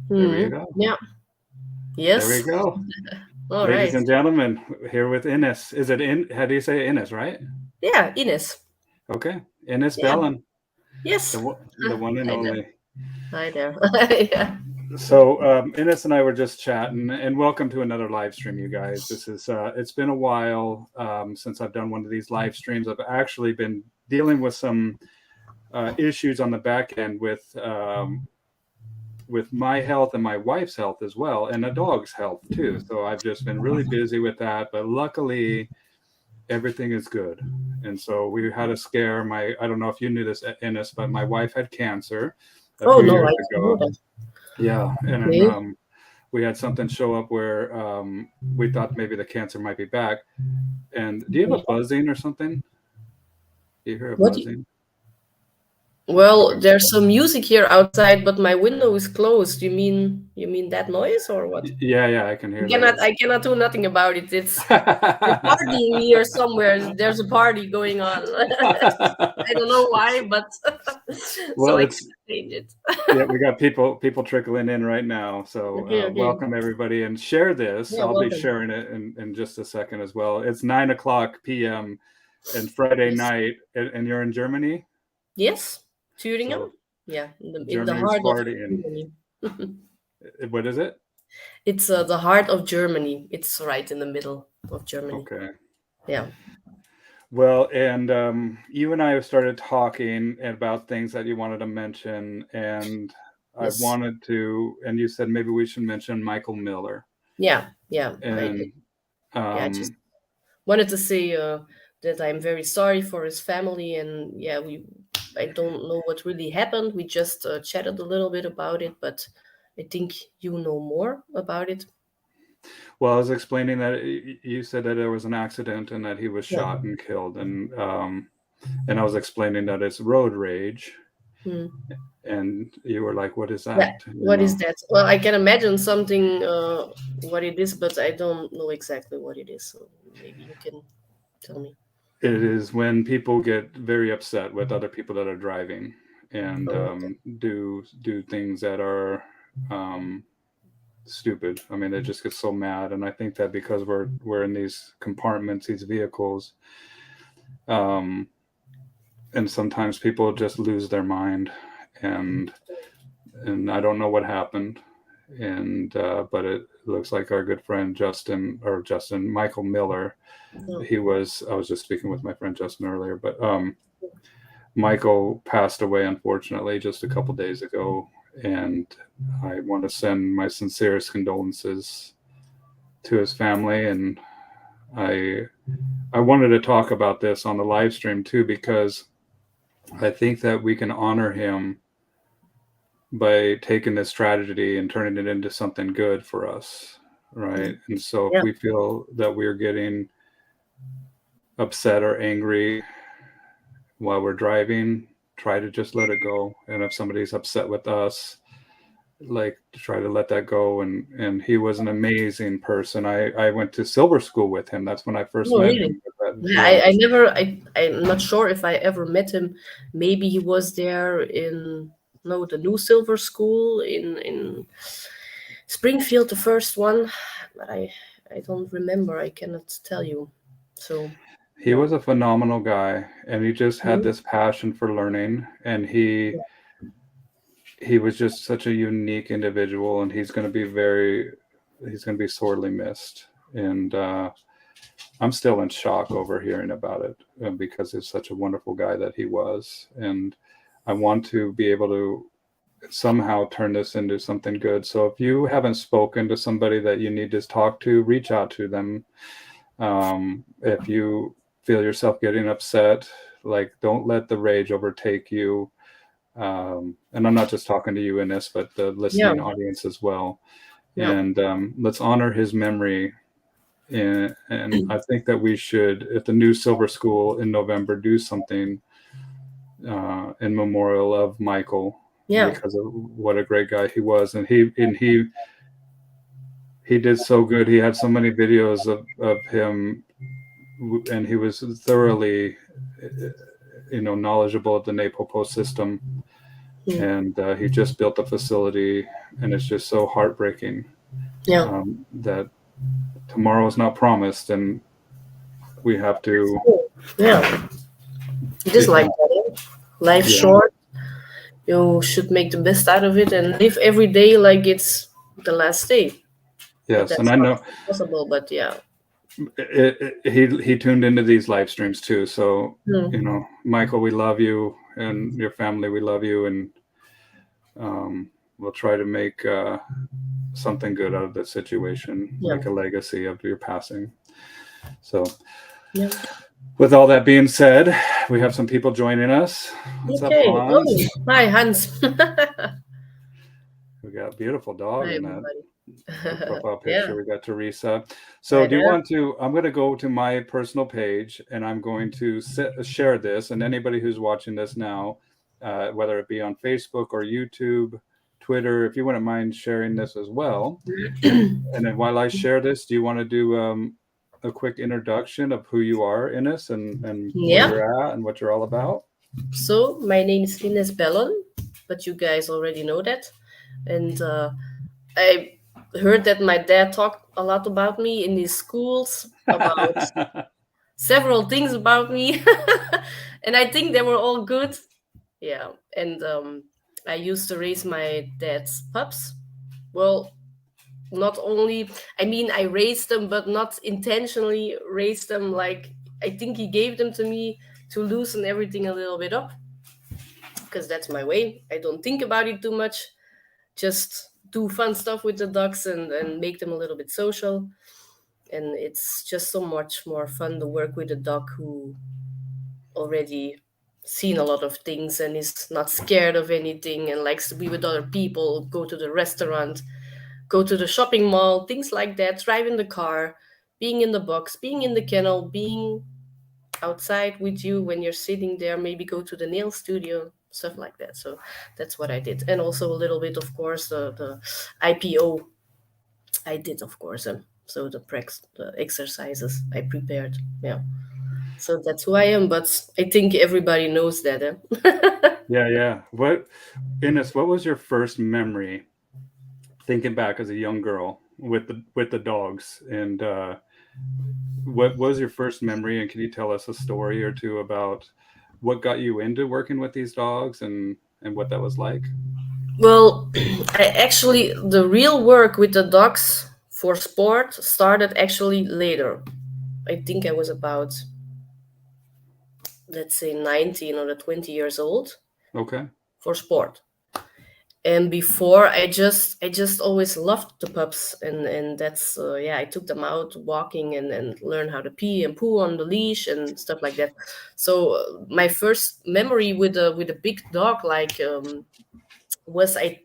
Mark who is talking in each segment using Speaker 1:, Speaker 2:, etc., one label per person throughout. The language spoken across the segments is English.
Speaker 1: There we go.
Speaker 2: Yeah.
Speaker 1: There we
Speaker 2: Yes.
Speaker 1: go.
Speaker 2: All
Speaker 1: Ladies
Speaker 2: right.
Speaker 1: and gentlemen, here with Ines. Is it how do you say Ines, right?
Speaker 2: Yeah, Ines.
Speaker 1: Okay. Ines
Speaker 2: Yeah.
Speaker 1: Bellon,
Speaker 2: Yes.
Speaker 1: the one and
Speaker 2: Hi there.
Speaker 1: only.
Speaker 2: Hi there. Yeah.
Speaker 1: So Ines and I were just chatting, and welcome to another live stream, you guys. This is it's been a while since I've done one of these live streams. I've actually been dealing with some issues on the back end with my health and my wife's health as well, and the dog's health too. So I've just been really busy with that, but luckily everything is good. And so we had a scare. I don't know if you knew this, Ines, but my wife had cancer a
Speaker 2: Oh
Speaker 1: few
Speaker 2: no,
Speaker 1: years
Speaker 2: I didn't know
Speaker 1: ago.
Speaker 2: that.
Speaker 1: Yeah, and
Speaker 2: Okay.
Speaker 1: then we had something show up where we thought maybe the cancer might be back. And do you have a buzzing or something? Do you hear a
Speaker 2: What?
Speaker 1: buzzing?
Speaker 2: Well, there's some music here outside, but my window is closed. You mean that noise or what?
Speaker 1: Yeah, I can hear
Speaker 2: I cannot do nothing about it. They're
Speaker 1: that.
Speaker 2: partying here somewhere. There's a party going on. I don't know why, but so
Speaker 1: Well,
Speaker 2: I
Speaker 1: it's
Speaker 2: can't change it.
Speaker 1: yeah, we got people trickling in right now. So
Speaker 2: Okay.
Speaker 1: welcome everybody, and share this.
Speaker 2: Yeah,
Speaker 1: I'll be
Speaker 2: welcome.
Speaker 1: sharing it in just a second as well. It's 9:00 p.m. and Friday
Speaker 2: Yes.
Speaker 1: night, and you're in Germany,
Speaker 2: Yes. Thüringen?
Speaker 1: so
Speaker 2: Yeah, in the
Speaker 1: Germany's
Speaker 2: heart of
Speaker 1: partying.
Speaker 2: Germany.
Speaker 1: What is it?
Speaker 2: It's the heart of Germany. It's right in the middle of Germany.
Speaker 1: Okay.
Speaker 2: Yeah.
Speaker 1: Well, and you and I have started talking about things that you wanted to mention, and I
Speaker 2: Yes.
Speaker 1: wanted to, and you said maybe we should mention Michael Miller.
Speaker 2: Yeah. I did.
Speaker 1: And
Speaker 2: Yeah, I just wanted to say that I'm very sorry for his family, and yeah, I don't know what really happened. We just chatted a little bit about it, but I think you know more about it.
Speaker 1: well, I was explaining that you said that there was an accident and that he was
Speaker 2: Yeah.
Speaker 1: shot and killed, and I was explaining that it's road rage,
Speaker 2: Hmm.
Speaker 1: and you were like, "What is
Speaker 2: Yeah.
Speaker 1: that?" You
Speaker 2: What is
Speaker 1: know,
Speaker 2: that? Well, I can imagine something what it is, but I don't know exactly what it is. So maybe you can tell me.
Speaker 1: it is when people get very upset with other people that are driving and
Speaker 2: Oh, okay.
Speaker 1: do things that are um, stupid. I mean, they just get so mad, and I think that because we're in these compartments, these vehicles, um, and sometimes people just lose their mind, and I don't know what happened, and but it looks like our good friend Justin Michael Miller.
Speaker 2: Oh,
Speaker 1: I was just speaking with my friend Justin earlier, but Michael passed away unfortunately just a couple days ago, and I want to send my sincerest condolences to his family. And I I wanted to talk about this on the live stream too, because I think that we can honor him by taking this tragedy and turning it into something good for us, right? And so if
Speaker 2: yeah.
Speaker 1: we feel that we're getting upset or angry while we're driving, try to just let it go. And if somebody's upset with us, like try to let that go. And he was an amazing person. I went to silver school with him. That's when I first
Speaker 2: Oh,
Speaker 1: met
Speaker 2: really?
Speaker 1: him.
Speaker 2: Yeah,
Speaker 1: Yeah.
Speaker 2: I never. I'm not sure if I ever met him. Maybe he was there in no the new Silver School in Springfield, the first one, but I don't remember. I cannot tell you. So
Speaker 1: He
Speaker 2: yeah.
Speaker 1: was a phenomenal guy, and he just had
Speaker 2: Mhm.
Speaker 1: this passion for learning, and
Speaker 2: Yeah.
Speaker 1: he was just such a unique individual, and he's going to be sorely missed. And I'm still in shock over hearing about it, because he's such a wonderful guy that he was. And I want to be able to somehow turn this into something good. So if you haven't spoken to somebody that you need to talk to, reach out to them. If you feel yourself getting upset, like don't let the rage overtake you. And I'm not just talking to you in this, but the
Speaker 2: Yeah.
Speaker 1: listening audience as well.
Speaker 2: Yeah.
Speaker 1: And let's honor his memory. And I think that we should, at the new Silver School in November, do something in memorial of Michael,
Speaker 2: Yeah.
Speaker 1: because of what a great guy he was. And he did so good. He had so many videos of him, and he was thoroughly knowledgeable of the NePoPo system. And he just built a facility, and it's just so heartbreaking that tomorrow is not promised, and we have to.
Speaker 2: Yeah, it is like that. Life's short. You should make the best out of it and live every day like it's the last day.
Speaker 1: Yes,
Speaker 2: That's
Speaker 1: and I
Speaker 2: not
Speaker 1: know
Speaker 2: possible, but yeah.
Speaker 1: He tuned into these live streams too. So Michael, we love you, and your family, we love you, and we'll try to make something good out of this situation, make a legacy of your passing. So with all that being said, we have some people joining us. What's up, Hans?
Speaker 2: Hi, Hans.
Speaker 1: We got a beautiful dog in that profile picture. We got Teresa. So I'm going to go to my personal page, and I'm going to share this, and anybody who's watching this now, whether it be on Facebook or YouTube, Twitter, if you wouldn't mind sharing this as well. And then while I share this, do you want to do a quick introduction of who you are, Ines, and where you're at and what you're all about?
Speaker 2: So my name is Ines Bellon, but you guys already know that. And I heard that my dad talked a lot about me in his schools, about several things about me. And I think they were all good. Yeah. And I used to raise my dad's pups. Well, not only, I mean, I raised them, but not intentionally raised them. Like, I think he gave them to me to loosen everything a little bit up, because that's my way. I don't think about it too much. Just do fun stuff with the dogs and make them a little bit social. And it's just so much more fun to work with a dog who already seen a lot of things and is not scared of anything and likes to be with other people, go to the restaurant, go to the shopping mall, things like that, drive in the car, being in the box, being in the kennel, being outside with you when you're sitting there, maybe go to the nail studio, stuff like that. So that's what I did. And also a little bit, of course, the IPO I did, of course. So the exercises I prepared. Yeah. So that's who I am, but I think everybody knows that.
Speaker 1: Yeah. Ines, what was your first memory, thinking back as a young girl with the dogs, and what was your first memory, and can you tell us a story or two about what got you into working with these dogs and what that was like?
Speaker 2: Well, the real work with the dogs for sport started actually later. I think I was about, let's say, 19 or 20 years old.
Speaker 1: Okay.
Speaker 2: For sport. And before, I just always loved the pups, and that's I took them out walking and learn how to pee and poo on the leash and stuff like that. So my first memory with a big dog was, I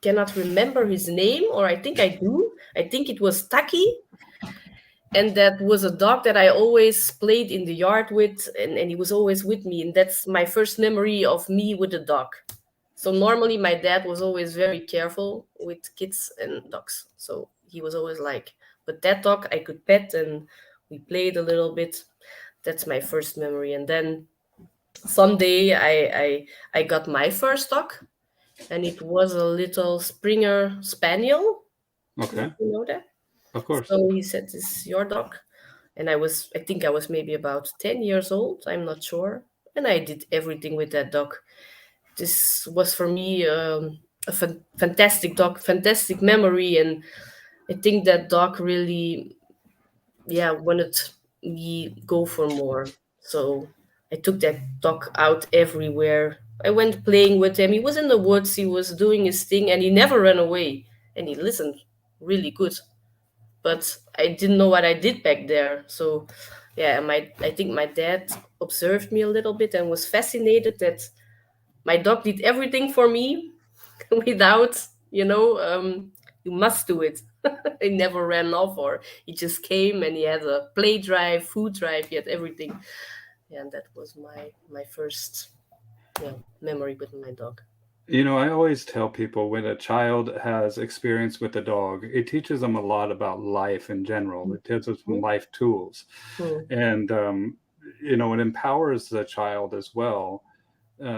Speaker 2: cannot remember his name, or I think I do. I think it was Taki, and that was a dog that I always played in the yard with, and he was always with me, and that's my first memory of me with a dog. So normally my dad was always very careful with kids and dogs. So he was always like, but that dog I could pet and we played a little bit. That's my first memory. And then someday I got my first dog, and it was a little Springer Spaniel.
Speaker 1: Okay.
Speaker 2: You know that?
Speaker 1: Of course.
Speaker 2: So he said, "This is your dog." And I think I was maybe about 10 years old. I'm not sure. And I did everything with that dog. This was for me a fantastic dog, fantastic memory, and I think that dog really, wanted me go for more. So I took that dog out everywhere. I went playing with him. He was in the woods. He was doing his thing, and he never ran away. And he listened really good. But I didn't know what I did back there. So, I think my dad observed me a little bit and was fascinated that my dog did everything for me without, you must do it. He never ran off, or he just came and he had a play drive, food drive, he had everything. Yeah, and that was my first memory with my dog.
Speaker 1: I always tell people, when a child has experience with a dog, it teaches them a lot about life in general. It teaches them life tools. And, it empowers the child as well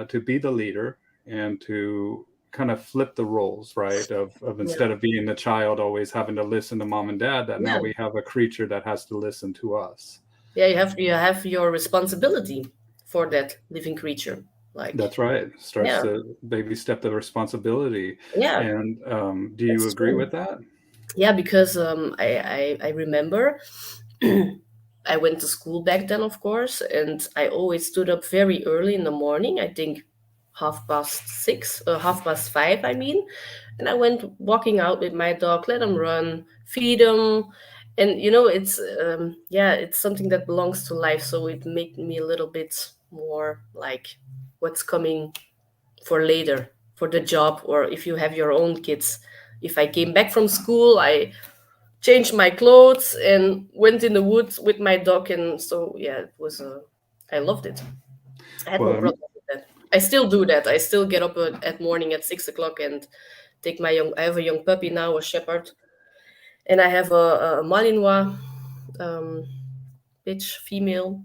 Speaker 1: to be the leader and to kind of flip the roles, right? Of
Speaker 2: Yeah.
Speaker 1: instead of being the child always having to listen to mom and dad, that now
Speaker 2: Yeah.
Speaker 1: we have a creature that has to listen to us.
Speaker 2: Yeah, you have your responsibility for that living creature. Like,
Speaker 1: That's right. Starts
Speaker 2: yeah,
Speaker 1: to baby step the responsibility.
Speaker 2: yeah,
Speaker 1: And do you
Speaker 2: that's
Speaker 1: agree
Speaker 2: true.
Speaker 1: with that?
Speaker 2: Yeah, because I remember I went to school back then, of course, and I always stood up very early in the morning. I think 6:30, 5:30, I mean. And I went walking out with my dog, let him run, feed him. And, it's something that belongs to life. So it made me a little bit more like what's coming for later, for the job, or if you have your own kids. If I came back from school, I changed my clothes and went in the woods with my dog. And so, yeah, it was, I loved it. I had no
Speaker 1: Well,
Speaker 2: problem with that. I still do that. I still get up at morning at 6 o'clock and take I have a young puppy now, a shepherd, and I have a Malinois bitch, female.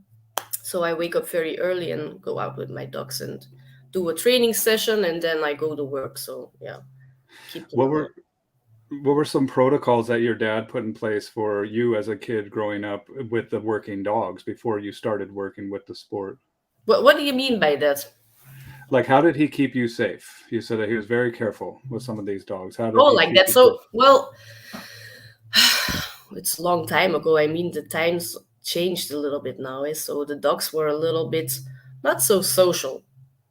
Speaker 2: So I wake up very early and go out with my dogs and do a training session, and then I go to work. So yeah, keep them
Speaker 1: what
Speaker 2: alive.
Speaker 1: were some protocols that your dad put in place for you as a kid growing up with the working dogs before you started working with the sport?
Speaker 2: What do you mean by that?
Speaker 1: Like, how did he keep you safe? You said that he was very careful with some of these dogs. How did
Speaker 2: Oh,
Speaker 1: he
Speaker 2: like
Speaker 1: keep
Speaker 2: that.
Speaker 1: you safe?
Speaker 2: So, well, it's a long time ago. I mean, the times changed a little bit now. So the dogs were a little bit not so social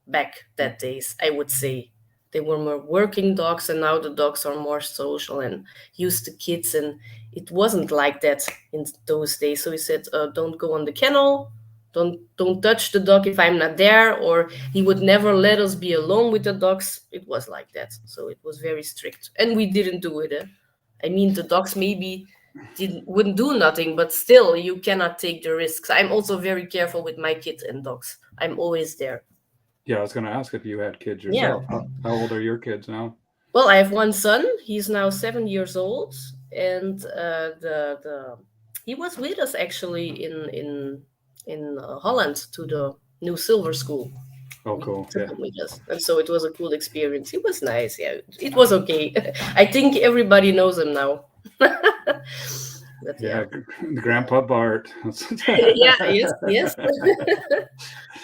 Speaker 2: back that days, I would say. They were more working dogs, and now the dogs are more social and used to kids. And it wasn't like that in those days. So he said, "Don't go on the kennel. Don't touch the dog if I'm not there." Or he would never let us be alone with the dogs. It was like that. So it was very strict, and we didn't do it. I mean, the dogs maybe wouldn't do nothing, but still, you cannot take the risks. I'm also very careful with my kids and dogs. I'm always there.
Speaker 1: Yeah, I was going to ask if you had kids
Speaker 2: Yeah.
Speaker 1: yourself. How old are your kids now?
Speaker 2: Well, I have one son. He's now 7 years old, and the he was with us actually in Holland to the new silver school.
Speaker 1: Oh,
Speaker 2: We
Speaker 1: cool.
Speaker 2: took
Speaker 1: Yeah.
Speaker 2: him with us, and so it was a cool experience. It was nice. Yeah, it was okay. I think everybody knows him now. But
Speaker 1: Yeah.
Speaker 2: yeah,
Speaker 1: Grandpa Bart.
Speaker 2: yeah, yes, yes.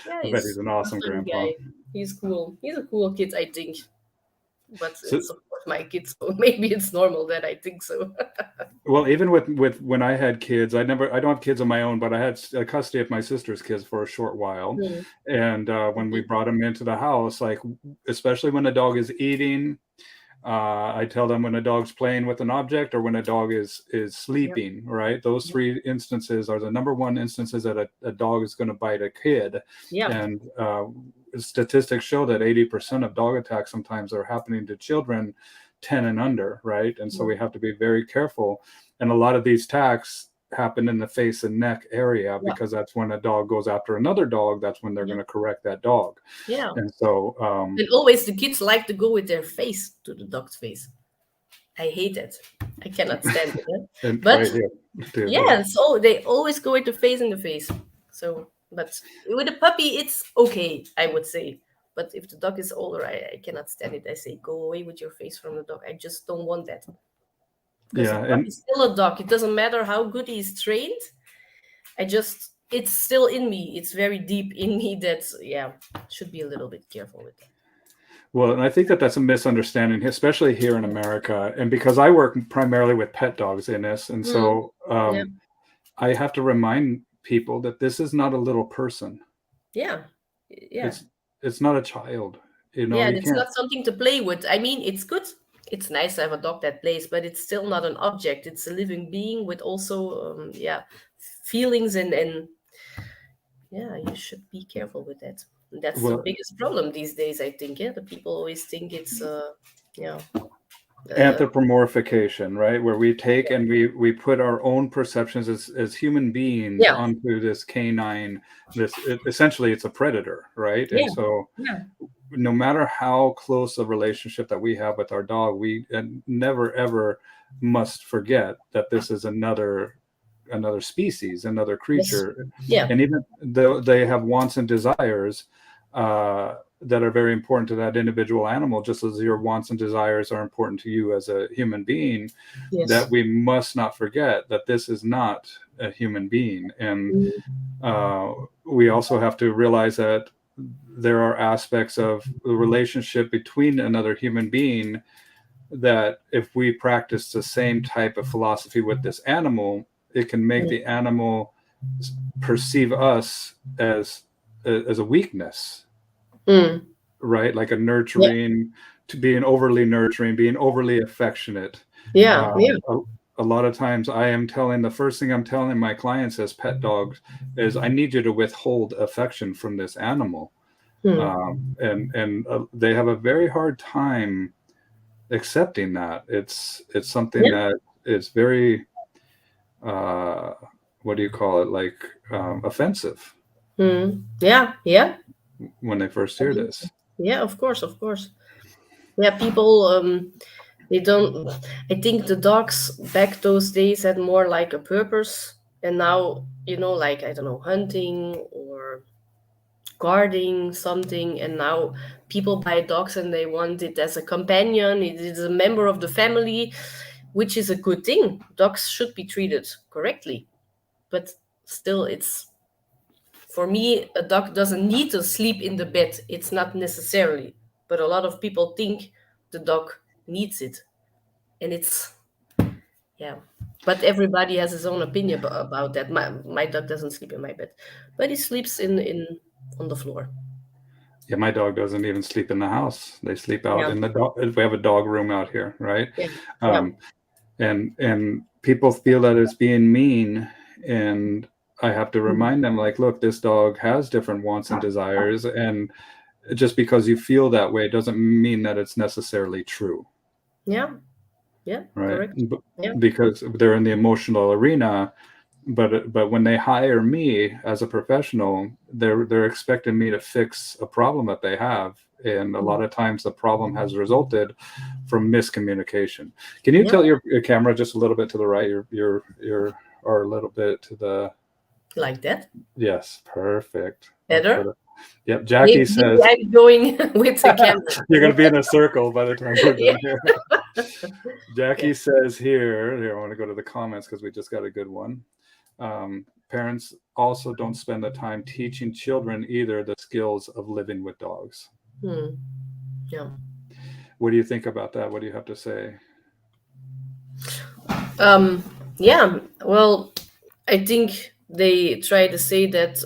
Speaker 2: Yeah,
Speaker 1: I bet he's an
Speaker 2: he's a
Speaker 1: awesome
Speaker 2: fun
Speaker 1: grandpa.
Speaker 2: guy. He's cool. He's a cool kid, I think. But
Speaker 1: So,
Speaker 2: it's of course my kid, so maybe it's normal that I think so.
Speaker 1: well, even with when I had kids, I don't have kids of my own, but I had custody of my sister's kids for a short while.
Speaker 2: Mm,
Speaker 1: And when we brought them into the house, like especially when the dog is eating, I tell them when a dog's playing with an object or when a dog is sleeping, right? Those three instances are the number one instances that a dog is going to bite a kid.
Speaker 2: yeah,
Speaker 1: And statistics show that 80% of dog attacks sometimes are happening to children 10 and under, right? And so we have to be very careful. And a lot of these attacks happen in the face and neck area
Speaker 2: yeah,
Speaker 1: because that's when a dog goes after another dog. That's when they're
Speaker 2: yeah,
Speaker 1: going to correct that dog.
Speaker 2: yeah.
Speaker 1: And so
Speaker 2: And always the kids like to go with their face to the dog's face. I hate it. I cannot stand it.
Speaker 1: and
Speaker 2: But
Speaker 1: right here too.
Speaker 2: yeah, so they always go with the face in the face. So, but with a puppy, it's okay, I would say. But if the dog is older, I cannot stand it. I say, go away with your face from the dog. I just don't want that. Because a
Speaker 1: Yeah,
Speaker 2: dog
Speaker 1: and
Speaker 2: is still a dog. It doesn't matter how good he's trained. It's still in me. It's very deep in me that, yeah, should be a little bit careful with that.
Speaker 1: well, and I think that that's a misunderstanding, especially here in America. And because I work primarily with pet dogs in this, and so
Speaker 2: Yeah.
Speaker 1: I have to remind people that this is not a little person.
Speaker 2: Yeah. Yeah.
Speaker 1: It's not a child. You know,
Speaker 2: Yeah, and
Speaker 1: you
Speaker 2: it's
Speaker 1: can't.
Speaker 2: not something to play with. I mean, it's good. It's nice to have a dog that plays, but it's still not an object. It's a living being with also, feelings and yeah, you should be careful with that. And that's the
Speaker 1: Well,
Speaker 2: biggest problem these days, I think. Yeah, the people always think it's, yeah,
Speaker 1: anthropomorphication, right? Where we take and we put our own perceptions as human beings
Speaker 2: yeah,
Speaker 1: onto this canine. Essentially, it's a predator, right?
Speaker 2: yeah,
Speaker 1: And so
Speaker 2: yeah,
Speaker 1: no matter how close a relationship that we have with our dog, we never ever must forget that this is another species, another
Speaker 2: yes,
Speaker 1: creature.
Speaker 2: yeah,
Speaker 1: And even though they have wants and desires, that are very important to that individual animal, just as your wants and desires are important to you as a human being,
Speaker 2: Yes.
Speaker 1: that we must not forget that this is not a human being. And we also have to realize that there are aspects of the relationship between another human being that if we practice the same type of philosophy with this animal, it can make the animal perceive us as a weakness. Right? Like a nurturing, to being overly nurturing, being overly affectionate. A lot of times the first thing I'm telling my clients as pet dogs is I need you to withhold affection from this animal. And they have a very hard time accepting that. It's something that is very, what do you call it? Like offensive.
Speaker 2: Yeah.
Speaker 1: When they first hear this.
Speaker 2: Yeah, of course. Yeah, people, they don't. I think the dogs back those days had more like a purpose, and now, like, I don't know, hunting or guarding something, and now people buy dogs and they want it as a companion. It is a member of the family, which is a good thing. Dogs should be treated correctly, but still, for me, a dog doesn't need to sleep in the bed. It's not necessarily, but a lot of people think the dog needs it, and but everybody has his own opinion about that. My dog doesn't sleep in my bed, but he sleeps in on the floor.
Speaker 1: Yeah, my dog doesn't even sleep in the house. They sleep out in the dog. We have a dog room out here, right? And people feel that it's being mean, and I have to remind them, like, look, this dog has different wants and desires, and just because you feel that way doesn't mean that it's necessarily true.
Speaker 2: Yeah,
Speaker 1: right.
Speaker 2: Correct.
Speaker 1: Because they're in the emotional arena. But when they hire me as a professional, they're expecting me to fix a problem that they have, and a lot of times the problem has resulted from miscommunication. Can you tell your camera just a little bit to the right? Or a little bit to the,
Speaker 2: like that.
Speaker 1: Yes, perfect.
Speaker 2: Better.
Speaker 1: Yep. Jackie says
Speaker 2: I'm going with the camera.
Speaker 1: You're going to be in a circle by the time we're done here. Jackie says here, I want to go to the comments because we just got a good one. Parents also don't spend the time teaching children either the skills of living with dogs.
Speaker 2: Yeah.
Speaker 1: What do you think about that? What do you have to say?
Speaker 2: Yeah. Well, I think they try to say that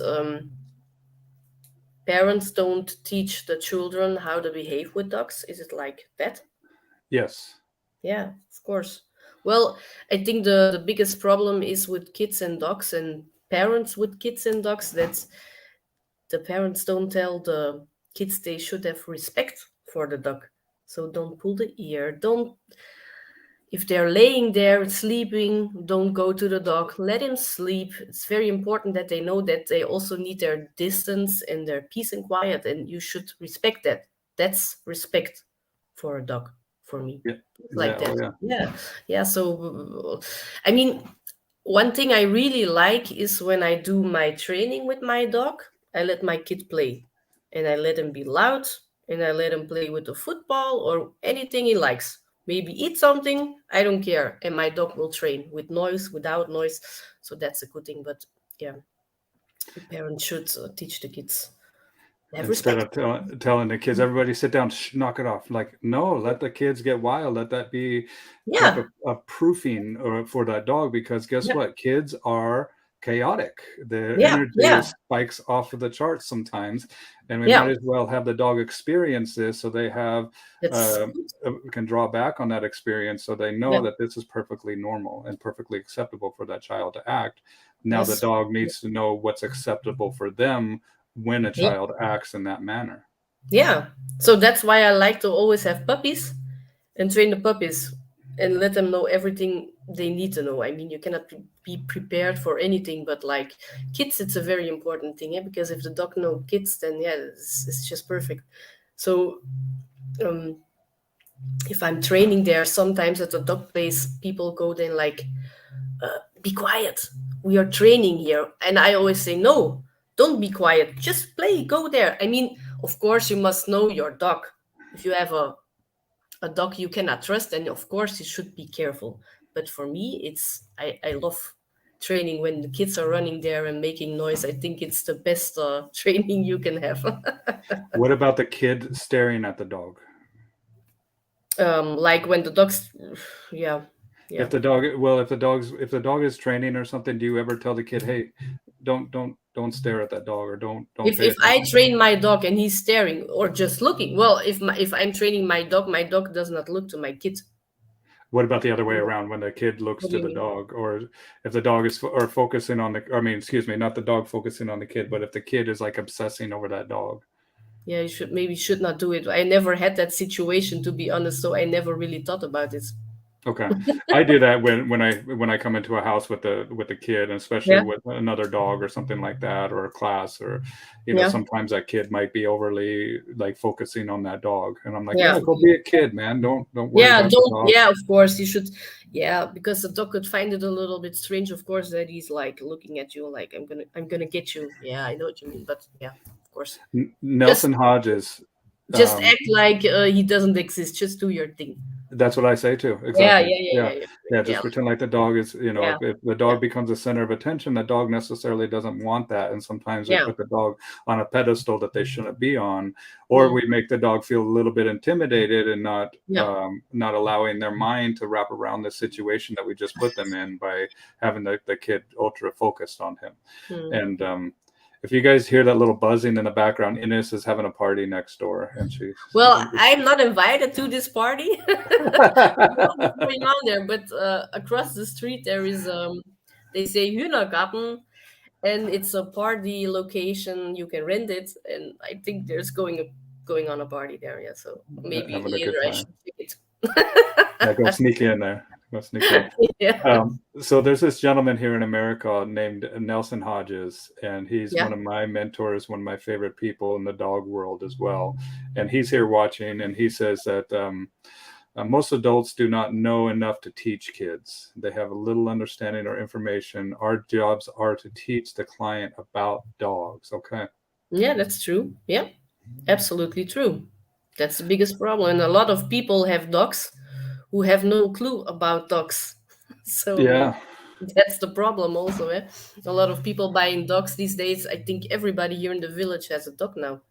Speaker 2: parents don't teach the children how to behave with dogs. Is it like that?
Speaker 1: Yes.
Speaker 2: Yeah, of course. Well, I think the biggest problem is with kids and dogs and parents with kids and dogs that the parents don't tell the kids they should have respect for the dog. So don't pull the ear. If they're laying there sleeping, don't go to the dog. Let him sleep. It's very important that they know that they also need their distance and their peace and quiet, and you should respect that. That's respect for a dog, for me.
Speaker 1: Yeah.
Speaker 2: Like that. Yeah. So, I mean, one thing I really like is when I do my training with my dog, I let my kid play, and I let him be loud, and I let him play with the football or anything he likes. Maybe eat something, I don't care. And my dog will train with noise, without noise. So that's a good thing. But yeah, the parents should teach the kids.
Speaker 1: Instead of telling the kids, everybody sit down, knock it off. Like, no, let the kids get wild. Let that be type of proofing for that dog, because guess what? Kids are chaotic. The energy spikes off of the charts sometimes, and we might as well have the dog experience this so they have can draw back on that experience, so they know that this is perfectly normal and perfectly acceptable for that child to act. Now the dog needs to know what's acceptable for them when a child acts in that manner.
Speaker 2: Yeah. So that's why I like to always have puppies and train the puppies and let them know everything they need to know. I mean, you cannot be prepared for anything, but like kids, it's a very important thing, because if the dog knows kids, then it's just perfect. So if I'm training there, sometimes at the dog place, people go then like, be quiet. We are training here. And I always say, no, don't be quiet. Just play, go there. I mean, Of course, you must know your dog. If you have a dog you cannot trust, then of course you should be careful. But for me, I love training when the kids are running there and making noise. I think it's the best training you can have.
Speaker 1: What about the kid staring at the dog?
Speaker 2: Like when the dogs, yeah.
Speaker 1: If the dog is training or something, do you ever tell the kid, hey, don't stare at that dog, or don't pay
Speaker 2: If I
Speaker 1: attention?
Speaker 2: train my dog and he's staring or just looking, well, if I'm training my dog does not look to my kid.
Speaker 1: What about the other way around, when the kid looks
Speaker 2: What do
Speaker 1: to
Speaker 2: you
Speaker 1: the
Speaker 2: mean?
Speaker 1: dog, or if the dog is or focusing on the, I mean, excuse me, not the dog focusing on the kid, but if the kid is like obsessing over that dog?
Speaker 2: Yeah, you should not do it. I never had that situation, to be honest, so I never really thought about it.
Speaker 1: Okay, I do that when I come into a house with the kid, and especially
Speaker 2: Yeah,
Speaker 1: with another dog or something like that, or a class, or
Speaker 2: yeah,
Speaker 1: sometimes that kid might be overly like focusing on that dog, and I'm like,
Speaker 2: yeah.
Speaker 1: yeah, go be a kid, man. Don't worry
Speaker 2: Yeah,
Speaker 1: about the
Speaker 2: don't.
Speaker 1: dog.
Speaker 2: Yeah, of course you should. Yeah, because the dog could find it a little bit strange, of course, that he's like looking at you, like I'm gonna get you. Yeah, I know what you mean, but yeah, of course, just
Speaker 1: Nelson Hodges.
Speaker 2: just
Speaker 1: Um,
Speaker 2: act like he doesn't exist. Just do your thing.
Speaker 1: That's what I say too.
Speaker 2: Yeah,
Speaker 1: Exactly.
Speaker 2: yeah, yeah,
Speaker 1: Yeah.
Speaker 2: yeah, yeah,
Speaker 1: Yeah.
Speaker 2: yeah,
Speaker 1: Just pretend like the dog is,
Speaker 2: yeah,
Speaker 1: if the
Speaker 2: yeah,
Speaker 1: dog becomes the center of attention, the dog necessarily doesn't want that. And sometimes we
Speaker 2: yeah,
Speaker 1: put the dog on a pedestal that they shouldn't be on, or
Speaker 2: mm,
Speaker 1: we make the dog feel a little bit intimidated and
Speaker 2: yeah,
Speaker 1: not allowing their mind to wrap around the situation that we just put them in by having the kid ultra focused on him.
Speaker 2: mm.
Speaker 1: And if you guys hear that little buzzing in the background, Ines is having a party next door, and she's
Speaker 2: Well, I'm not invited to this party. What's going on there? But across the street there is they say Hühnergarten, and it's a party location. You can rent it, and I think there's going on a party there. Yeah, so maybe
Speaker 1: having a
Speaker 2: later
Speaker 1: good
Speaker 2: I
Speaker 1: time.
Speaker 2: should check it.
Speaker 1: Yeah, go sneak in there. Go sneak in.
Speaker 2: Yeah,
Speaker 1: So there's this gentleman here in America named Nelson Hodges, and he's
Speaker 2: yeah,
Speaker 1: one of my mentors, one of my favorite people in the dog world as well. And he's here watching, and he says that most adults do not know enough to teach kids. They have a little understanding or information. Our jobs are to teach the client about dogs. Okay.
Speaker 2: yeah. That's true. Yeah, absolutely true. That's the biggest problem, and a lot of people have dogs who have no clue about dogs. So
Speaker 1: Yeah.
Speaker 2: that's the problem also. Eh? A lot of people buying dogs these days. I think everybody here in the village has a dog now,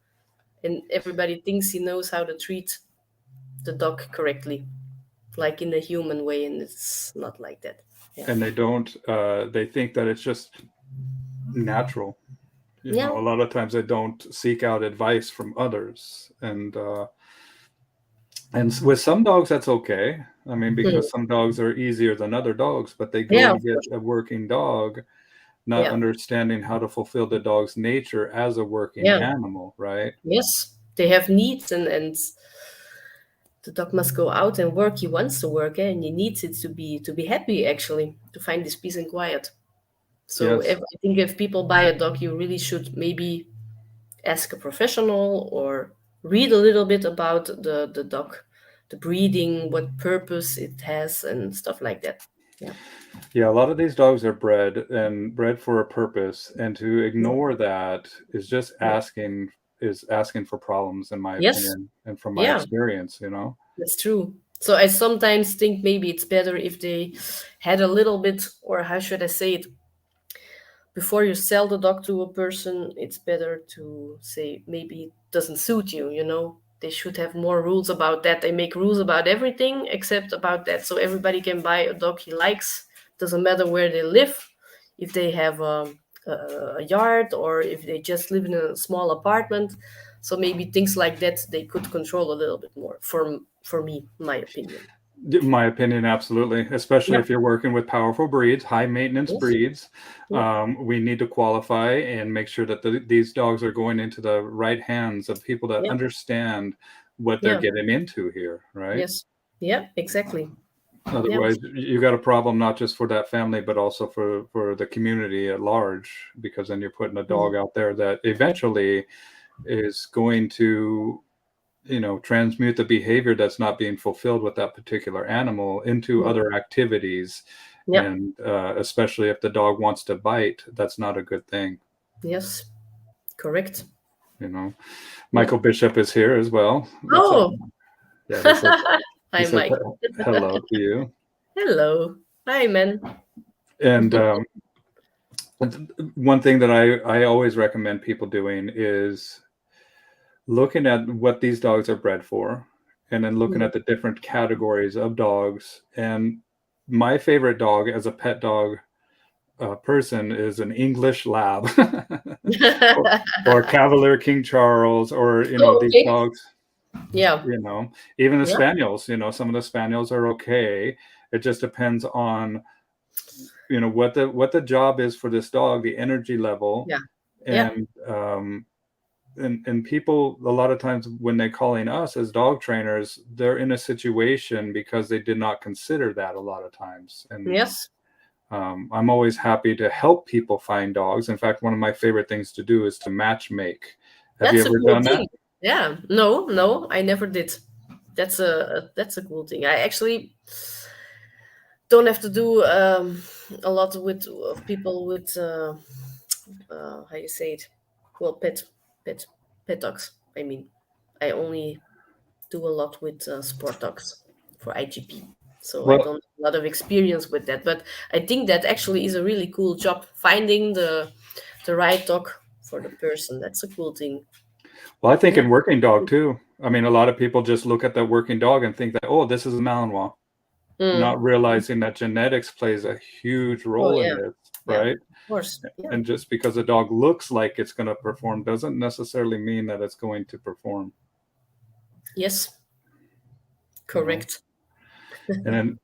Speaker 2: and everybody thinks he knows how to treat the dog correctly, like in a human way, and it's not like that. Yeah,
Speaker 1: And they don't, they think that it's just natural.
Speaker 2: yeah,
Speaker 1: A lot of times they don't seek out advice from others. And with some dogs, that's okay. I mean,
Speaker 2: Hmm.
Speaker 1: because some dogs are easier than other dogs, but they go
Speaker 2: Yeah,
Speaker 1: and
Speaker 2: of
Speaker 1: get
Speaker 2: course.
Speaker 1: a working dog, not
Speaker 2: Yeah,
Speaker 1: understanding how to fulfill the dog's nature as a working
Speaker 2: yeah,
Speaker 1: animal, right?
Speaker 2: yes. They have needs, and the dog must go out and work. He wants to work, eh? And he needs it to be happy, actually, to find this peace and quiet. So
Speaker 1: Yes.
Speaker 2: I think if people buy a dog, you really should maybe ask a professional or read a little bit about the dog, the breeding, what purpose it has, and stuff like that. Yeah.
Speaker 1: Yeah, a lot of these dogs are bred for a purpose, and to
Speaker 2: Yeah.
Speaker 1: ignore that
Speaker 2: Yeah.
Speaker 1: is asking for problems, in my
Speaker 2: Yes.
Speaker 1: opinion, and from my
Speaker 2: Yeah,
Speaker 1: experience.
Speaker 2: that's true. So I sometimes think maybe it's better if they had a little bit, or how should I say it, before you sell the dog to a person, it's better to say maybe it doesn't suit you, you know? They should have more rules about that. They make rules about everything except about that. So everybody can buy a dog he likes. Doesn't matter where they live, if they have a yard or if they just live in a small apartment. So maybe things like that they could control a little bit more. For me, my opinion.
Speaker 1: My opinion, absolutely. Especially
Speaker 2: Yeah.
Speaker 1: if you're working with powerful breeds, high maintenance
Speaker 2: Yes.
Speaker 1: breeds,
Speaker 2: Yeah.
Speaker 1: we need to qualify and make sure that these dogs are going into the right hands of people that
Speaker 2: Yeah.
Speaker 1: understand what they're
Speaker 2: Yeah.
Speaker 1: getting into here, right?
Speaker 2: Yes. Yeah. Exactly. Yeah.
Speaker 1: Otherwise, you got a problem not just for that family, but also for the community at large, because then you're putting a dog
Speaker 2: Mm.
Speaker 1: out there that eventually is going to transmute the behavior that's not being fulfilled with that particular animal into
Speaker 2: Mm.
Speaker 1: other activities.
Speaker 2: Yeah.
Speaker 1: And especially if the dog wants to bite, that's not a good thing.
Speaker 2: Yes. Correct.
Speaker 1: You know, Michael Bishop is here as well. What's up?
Speaker 2: Oh,
Speaker 1: Yeah,
Speaker 2: hi,
Speaker 1: he said
Speaker 2: Mike.
Speaker 1: hello to you.
Speaker 2: Hello. Hi, man.
Speaker 1: And one thing that I always recommend people doing is looking at what these dogs are bred for, and then looking at the different categories of dogs. And my favorite dog as a pet dog person is an English Lab or Cavalier King Charles, or
Speaker 2: Oh,
Speaker 1: these
Speaker 2: okay.
Speaker 1: dogs.
Speaker 2: Yeah.
Speaker 1: Even the
Speaker 2: Yeah.
Speaker 1: spaniels. Some of the spaniels are okay. It just depends on what the job is for this dog, the energy level.
Speaker 2: Yeah. Yeah.
Speaker 1: And people, a lot of times when they're calling us as dog trainers, they're in a situation because they did not consider that a lot of times. And
Speaker 2: Yes.
Speaker 1: I'm always happy to help people find dogs. In fact, one of my favorite things to do is to match make. Have you
Speaker 2: That's a
Speaker 1: ever
Speaker 2: cool
Speaker 1: done that?
Speaker 2: thing. Yeah. No, I never did. That's a cool thing. I actually don't have to do a lot with people with how you say it. Well, pet pet dogs. I mean, I only do a lot with sport dogs for IGP. So I
Speaker 1: Well,
Speaker 2: don't have a lot of experience with that. But I think that actually is a really cool job, finding the right dog for the person. That's a cool thing.
Speaker 1: I think
Speaker 2: Yeah.
Speaker 1: in working dog too. I mean, a lot of people just look at the working dog and think that, oh, this is a Malinois,
Speaker 2: Mm.
Speaker 1: not realizing that genetics plays a huge
Speaker 2: Oh
Speaker 1: role in
Speaker 2: yeah.
Speaker 1: this,
Speaker 2: Yeah.
Speaker 1: right?
Speaker 2: Of course. Yeah.
Speaker 1: And just because a dog looks like it's going to perform doesn't necessarily mean that it's going to perform.
Speaker 2: Yes.
Speaker 1: You know?
Speaker 2: Correct.
Speaker 1: And then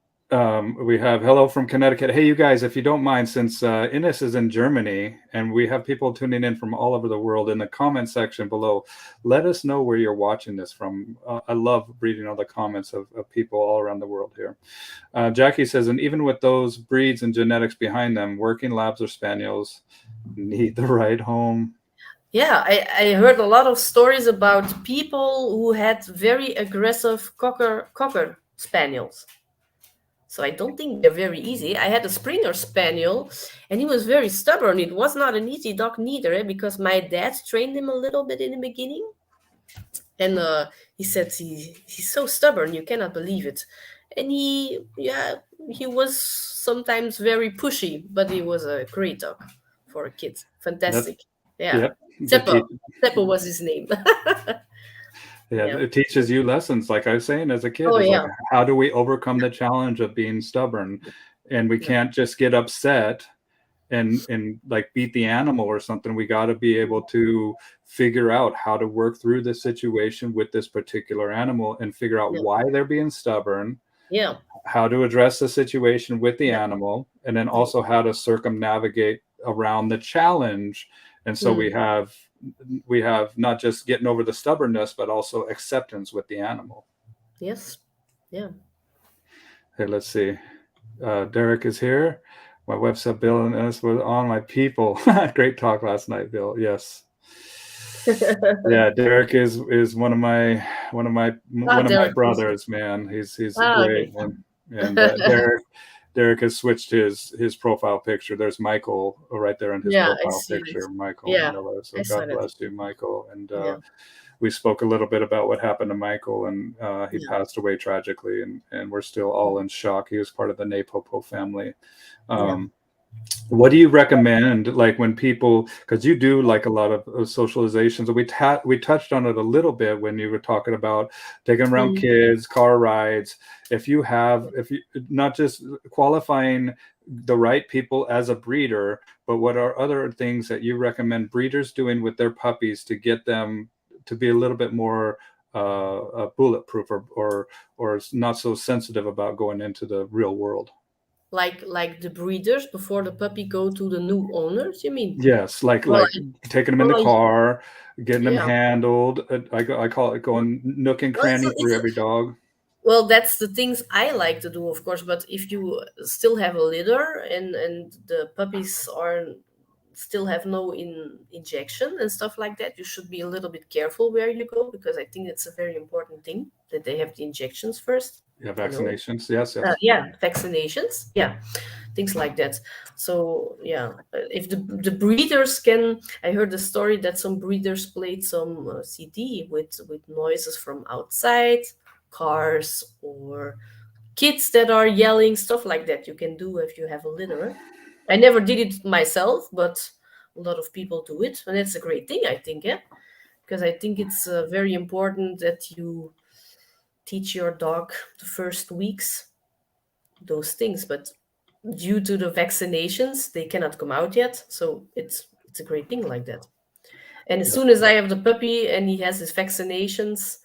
Speaker 1: we have hello from Connecticut. Hey, you guys, if you don't mind, since Ines is in Germany and we have people tuning in from all over the world, in the comment section below, let us know where you're watching this from. I love reading all the comments of people all around the world here. Jackie says, and even with those breeds and genetics behind them, working labs or spaniels need the right home.
Speaker 2: Yeah, I heard a lot of stories about people who had very aggressive cocker spaniels. So I don't think they're very easy. I had a Springer Spaniel, and he was very stubborn. It was not an easy dog neither, because my dad trained him a little bit in the beginning, and he said he's so stubborn, you cannot believe it. And he was sometimes very pushy, but he was a great dog for a kid.
Speaker 1: That's,
Speaker 2: Fantastic. Yeah,
Speaker 1: yep.
Speaker 2: Seppo. Seppo was his name.
Speaker 1: Yeah,
Speaker 2: Yeah.
Speaker 1: it teaches you lessons. Like I was saying as a kid,
Speaker 2: Oh
Speaker 1: is like,
Speaker 2: yeah.
Speaker 1: how do we overcome the challenge of being stubborn? And we can't just get upset and like beat the animal or something. We got to be able to figure out how to work through the situation with this particular animal and figure out
Speaker 2: Yeah.
Speaker 1: why they're being stubborn,
Speaker 2: Yeah.
Speaker 1: how to address the situation with the
Speaker 2: Yeah.
Speaker 1: animal, and then also how to circumnavigate around the challenge. And so we have not just getting over the stubbornness, but also acceptance with the animal.
Speaker 2: Yes. Yeah.
Speaker 1: Hey, let's see. Derek is here. My website, Bill and Ines was on my people. Great talk last night, Bill. Yes. Yeah, Derek is one of my brothers, man. He's great.
Speaker 2: Okay.
Speaker 1: And Derek has switched his profile picture. There's Michael right there in his
Speaker 2: Yeah, I
Speaker 1: profile
Speaker 2: see it.
Speaker 1: picture, Michael
Speaker 2: Yeah,
Speaker 1: Miller. So
Speaker 2: I saw
Speaker 1: God
Speaker 2: that.
Speaker 1: bless you, Michael. And
Speaker 2: Yeah.
Speaker 1: we spoke a little bit about what happened to Michael, and he
Speaker 2: Yeah.
Speaker 1: passed away tragically, and we're still all in shock. He was part of the NePoPo family. What do you recommend, like when people, because you do like a lot of socializations, we touched on it a little bit when you were talking about taking around kids, car rides. If you not just qualifying the right people as a breeder, but what are other things that you recommend breeders doing with their puppies to get them to be a little bit more bulletproof or not so sensitive about going into the real world?
Speaker 2: Like the breeders before the puppy go to the new owners, you mean?
Speaker 1: Yes, like
Speaker 2: Well,
Speaker 1: taking them in the
Speaker 2: well,
Speaker 1: car, getting them
Speaker 2: yeah.
Speaker 1: handled. I call it going nook and
Speaker 2: Well,
Speaker 1: cranny through every dog.
Speaker 2: well, that's the things I like to do, of course. But if you still have a litter and the puppies are still have no injection and stuff like that, you should be a little bit careful where you go, because I think it's a very important thing that they have the injections first.
Speaker 1: Yeah,
Speaker 2: you know.
Speaker 1: vaccinations. Yes.
Speaker 2: Yeah, vaccinations. Yeah, things like that. So yeah, if the breeders can, I heard the story that some breeders played some CD with noises from outside, cars or kids that are yelling, stuff like that. You can do if you have a litter. I never did it myself, but a lot of people do it, and it's a great thing, I think. Yeah, because I think it's very important that you teach your dog the first weeks those things, but due to the vaccinations they cannot come out yet, so it's a great thing like that. And as
Speaker 1: Yeah.
Speaker 2: soon as I have the puppy and he has his vaccinations,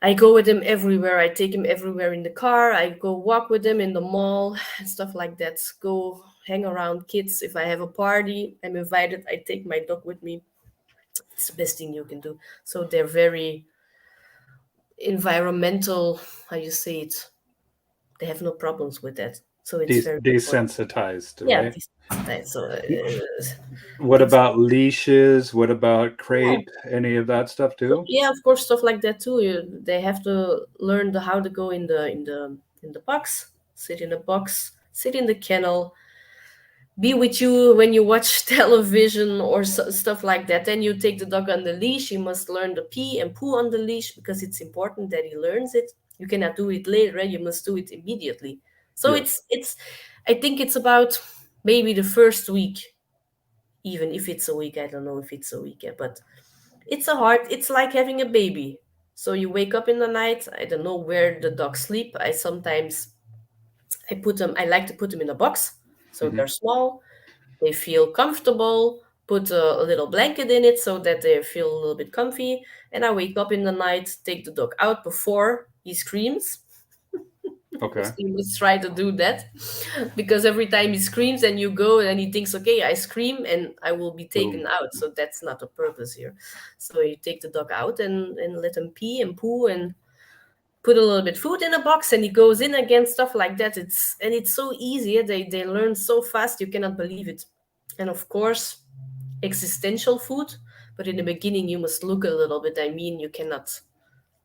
Speaker 2: I go with him everywhere. I take him everywhere in the car. I go walk with him in the mall and stuff like that. Go hang around kids. If I have a party, I'm invited, I take my dog with me. It's the best thing you can do. So they're very environmental, how you say it, they have no problems with that. So it's very important.
Speaker 1: Desensitized,
Speaker 2: Yeah,
Speaker 1: right?
Speaker 2: so
Speaker 1: What
Speaker 2: it's
Speaker 1: about leashes? What about crate? Any of that stuff too?
Speaker 2: yeah, of course, stuff like that too. They have to learn how to go in the box, sit in the box, sit in the kennel, be with you when you watch television or stuff like that. Then you take the dog on the leash. You must learn to pee and poo on the leash because it's important that he learns it. You cannot do it later. You must do it immediately. So
Speaker 1: Yeah.
Speaker 2: it's. I think it's about maybe the first week, even if it's a week. I don't know if it's a week yet, but it's like having a baby. So you wake up in the night. I don't know where the dogs sleep. I like to put them in a box, so
Speaker 1: Hmm.
Speaker 2: they're small, they feel comfortable, put a little blanket in it so that they feel a little bit comfy. And I wake up in the night, take the dog out before he screams.
Speaker 1: Okay.
Speaker 2: You must try to do that because every time he screams and you go and he thinks, okay, I scream and I will be taken
Speaker 1: Boom.
Speaker 2: out. So that's not the purpose here. So you take the dog out and let him pee and poo and put a little bit food in a box and he goes in again, stuff like that. It's so easy. They learn so fast, you cannot believe it. And of course, existential food, but in the beginning you must look a little bit. I mean, you cannot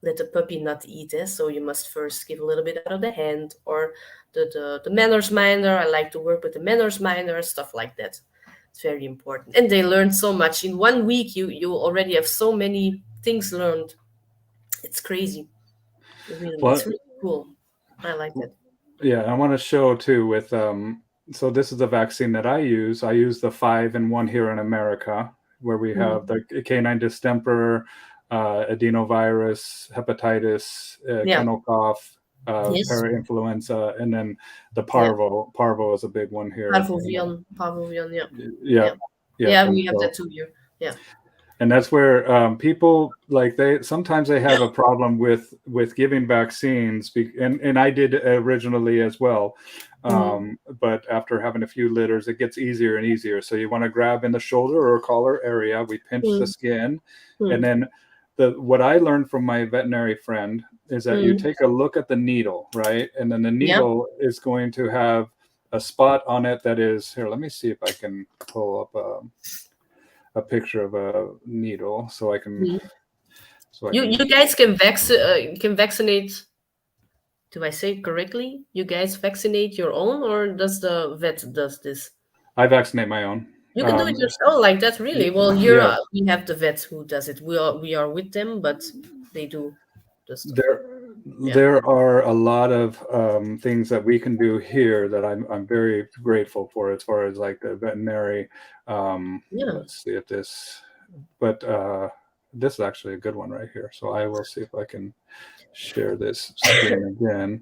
Speaker 2: let the puppy not eat, so you must first give a little bit out of the hand or the manners minder. I like to work with the manners minder, stuff like that. It's very important, and they learn so much in 1 week. You already have so many things learned. It's crazy. Really,
Speaker 1: Well,
Speaker 2: it's really cool. I like that.
Speaker 1: yeah, I want to show too with so this is the vaccine that I use. I use the 5-in-1 here in America, where we have the canine distemper, adenovirus, hepatitis,
Speaker 2: Yeah.
Speaker 1: kennel cough,
Speaker 2: Yes.
Speaker 1: parainfluenza, and then the
Speaker 2: Yeah.
Speaker 1: parvo. Parvo is a big one here.
Speaker 2: Parvovirus. Yeah.
Speaker 1: Yeah,
Speaker 2: Yeah,
Speaker 1: and
Speaker 2: we have
Speaker 1: so
Speaker 2: that too here. Yeah.
Speaker 1: and that's where people like they sometimes they have a problem with giving vaccines, and I did originally as well, but after having a few litters it gets easier and easier. So you want to grab in the shoulder or collar area, we pinch the skin, and then what I learned from my veterinary friend is that you take a look at the needle, right, and then the
Speaker 2: Yeah.
Speaker 1: needle is going to have a spot on it that is here. Let me see if I can pull up a picture of a needle so I can
Speaker 2: You guys can vaccinate. Do I say it correctly? You guys vaccinate your own, or does the vet does this?
Speaker 1: I vaccinate my own.
Speaker 2: You can do it yourself like that, really. Well, here
Speaker 1: Yes,
Speaker 2: we have the vet who does it. We are with them, but they do the stuff.
Speaker 1: there are a lot of things that we can do here that I'm very grateful for, as far as like the veterinary. Let's see if this, but this is actually a good one right here. So I will see if I can share this screen again.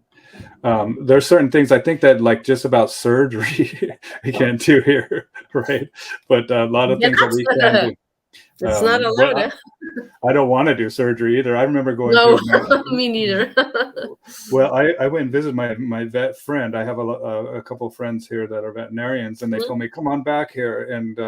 Speaker 1: There's certain things I think that like just about surgery we can't do here, right? But a lot of things that we can do.
Speaker 2: It's not allowed.
Speaker 1: I don't want to do surgery either. I remember going
Speaker 2: No,
Speaker 1: to
Speaker 2: me neither.
Speaker 1: well, I went and visited my vet friend. I have a couple of friends here that are veterinarians, and they told me, come on back here. And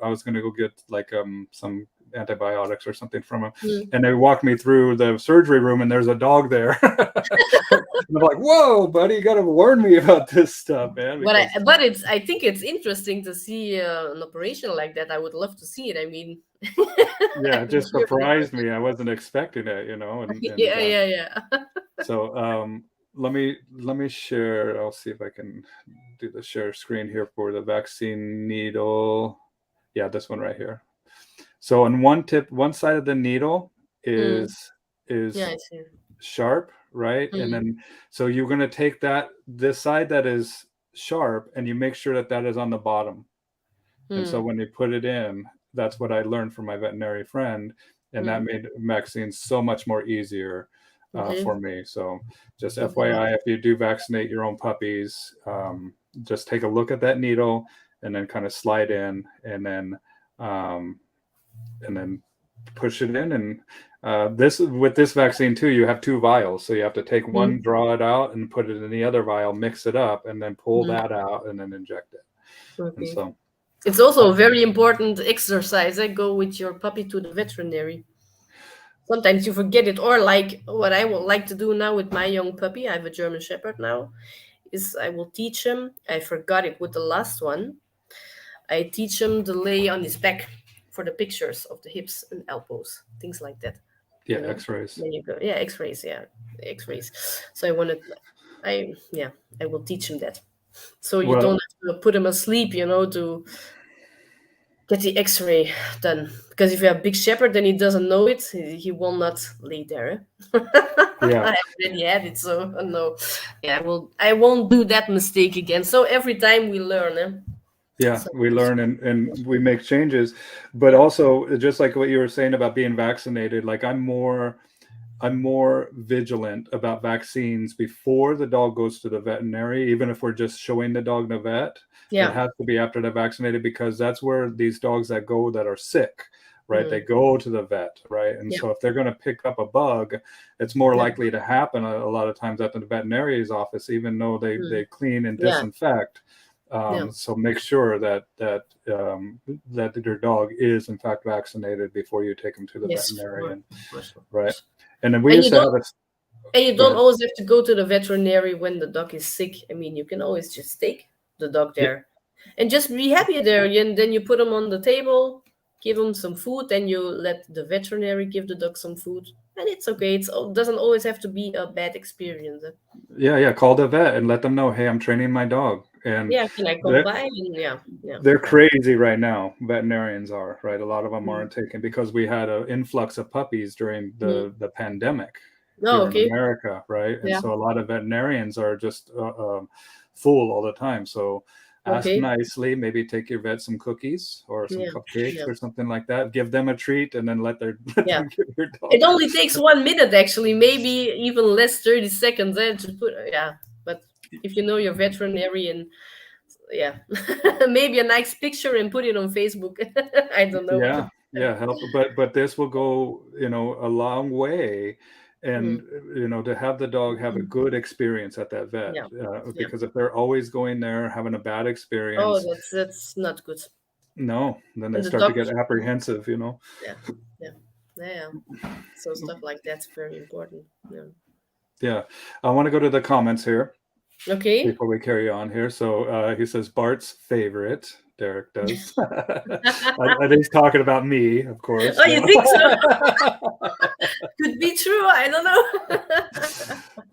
Speaker 1: I was going to go get like some antibiotics or something from him.
Speaker 2: Mm.
Speaker 1: And they walked me through the surgery room, and there's a dog there. And I'm like, whoa, buddy, you got to warn me about this stuff, man.
Speaker 2: But
Speaker 1: Because,
Speaker 2: I think it's interesting to see an operation like that. I would love to see it. I mean,
Speaker 1: yeah, it just surprised me. I wasn't expecting it, you know. And
Speaker 2: yeah.
Speaker 1: so let me share. I'll see if I can do the share screen here for the vaccine needle. Yeah, this one right here. So on one side of the needle is
Speaker 2: Yeah, I see.
Speaker 1: sharp, right? And then so you're going to take this side that is sharp, and you make sure that is on the bottom. And so when you put it in, that's what I learned from my veterinary friend, and that made vaccines so much more easier for me. So just FYI, if you do vaccinate your own puppies, just take a look at that needle and then kind of slide in, and then push it in. And with this vaccine too, you have 2 vials, so you have to take one, draw it out, and put it in the other vial, mix it up, and then pull that out, and then inject it. And so
Speaker 2: it's also a very important exercise. Go with your puppy to the veterinary. Sometimes you forget it, or like what I would like to do now with my young puppy. I have a German Shepherd now. Is I will teach him. I forgot it with the last one. I teach him to lay on his back for the pictures of the hips and elbows, things like that.
Speaker 1: Yeah, you know? X-rays.
Speaker 2: There you go. Yeah, X-rays. Yeah, X-rays. So I will teach him that. So you don't have to put him asleep, you know, to get the X-ray done. Because if you have a big shepherd, then he doesn't know it. He will not lay there.
Speaker 1: Yeah,
Speaker 2: I already had it, so no. Yeah, I won't do that mistake again. So every time we learn.
Speaker 1: Yeah, so we learn and we make changes, but also just like what you were saying about being vaccinated, like I'm more vigilant about vaccines before the dog goes to the veterinary. Even if we're just showing the dog the vet, it has to be after they're vaccinated, because that's where these dogs that are sick, right? They go to the vet, right? And so if they're going to pick up a bug, it's more likely to happen a lot of times at the veterinarian's office, even though they clean and disinfect. So make sure that your dog is in fact vaccinated before you take him to the veterinarian, right? And then we used to have
Speaker 2: and you don't always have to go to the veterinary when the dog is sick. I mean, you can always just take the dog there and just be happy there. And then you put him on the table, give him some food, and you let the veterinary give the dog some food. And it's okay. It doesn't always have to be a bad experience.
Speaker 1: Yeah. Call the vet and let them know, hey, I'm training my dog. And
Speaker 2: can I come by? And
Speaker 1: they're crazy right now. Veterinarians are, right? A lot of them aren't taking, because we had an influx of puppies during the pandemic in America, right? And so a lot of veterinarians are just full all the time. So ask nicely, maybe take your vet some cookies or some cupcakes or something like that. Give them a treat, and then let them give your dog.
Speaker 2: It only takes 1 minute, actually, maybe even less, 30 seconds. To put, but if you know your veterinarian, maybe a nice picture and put it on Facebook. I don't know.
Speaker 1: Help. But this will go, a long way. And to have the dog have a good experience at that vet, because if they're always going there having a bad experience,
Speaker 2: that's not good.
Speaker 1: No, then they start to get apprehensive,
Speaker 2: Yeah. So stuff like that's very important.
Speaker 1: Yeah. I want to go to the comments here.
Speaker 2: Okay.
Speaker 1: Before we carry on here. So he says Bart's favorite. Derek does. I think he's talking about me, of course.
Speaker 2: Oh, you think so? Could be true. I don't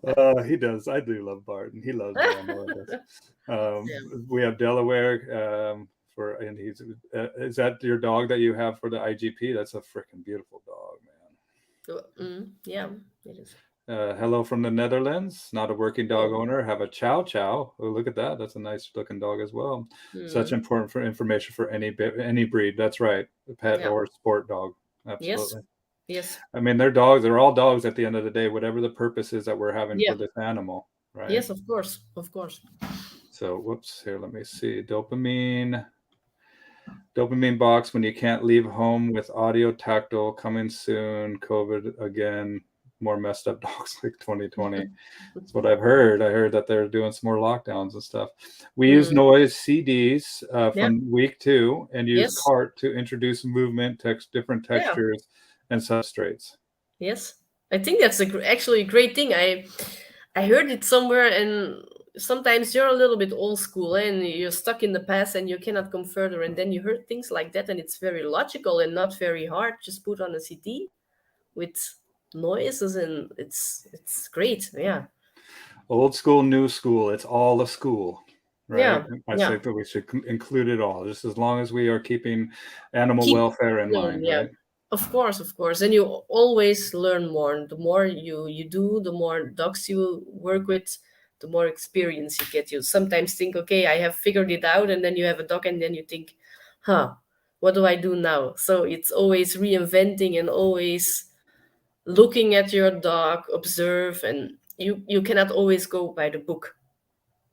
Speaker 2: know.
Speaker 1: He does. I do love Bart, and he loves me. I know it. We have Delaware and he's. Is that your dog that you have for the IGP? That's a freaking beautiful dog, man.
Speaker 2: Yeah, it is.
Speaker 1: Hello from the Netherlands. Not a working dog owner. Have a Chow Chow. Oh, look at that. That's a nice looking dog as well. Such important information for any breed. That's right. A pet or sport dog. Absolutely.
Speaker 2: Yes.
Speaker 1: I mean, they're dogs. They're all dogs at the end of the day, whatever the purpose is that we're having for this animal, right?
Speaker 2: Yes, of course.
Speaker 1: So, whoops. Here, let me see. Dopamine box when you can't leave home with audio tactile coming soon. COVID again. more messed up dogs like 2020. That's what I've heard. I heard that they're doing some more lockdowns and stuff. We use noise CDs from week 2 and use
Speaker 2: Yes.
Speaker 1: cart to introduce movement, different textures, and substrates.
Speaker 2: Yes, I think that's actually a great thing. I heard it somewhere, and sometimes you're a little bit old school and you're stuck in the past and you cannot come further. And then you heard things like that, and it's very logical and not very hard. Just put on a CD with noises, and it's great. Yeah.
Speaker 1: Old school, new school. It's all a school, right?
Speaker 2: Yeah.
Speaker 1: I think that we should include it all, just as long as we are keeping animal welfare in mind, right?
Speaker 2: Of course, and you always learn more. The more you do, the more dogs you work with, the more experience you get. You sometimes think, okay, I have figured it out, and then you have a dog, and then you think, what do I do now? So it's always reinventing and always looking at your dog, observe, and you cannot always go by the book.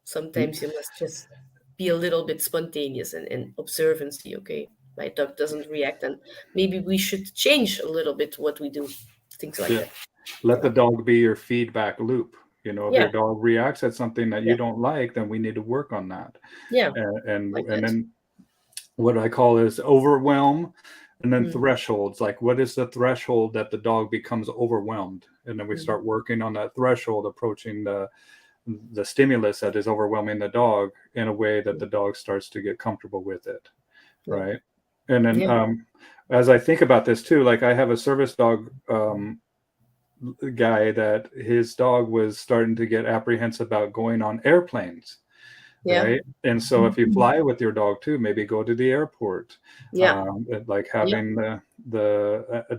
Speaker 2: Sometimes you must just be a little bit spontaneous and observe and see, okay, my dog doesn't react, and maybe we should change a little bit what we do, things like that.
Speaker 1: Let the dog be your feedback loop. If your dog reacts at something that you don't like, then we need to work on that. And then what I call is overwhelm, and then thresholds. Like, what is the threshold that the dog becomes overwhelmed? And then we start working on that threshold, approaching the stimulus that is overwhelming the dog in a way that the dog starts to get comfortable with it, right? And then as I think about this too, like I have a service dog guy that his dog was starting to get apprehensive about going on airplanes, right? And so if you fly with your dog too, maybe go to the airport, like having a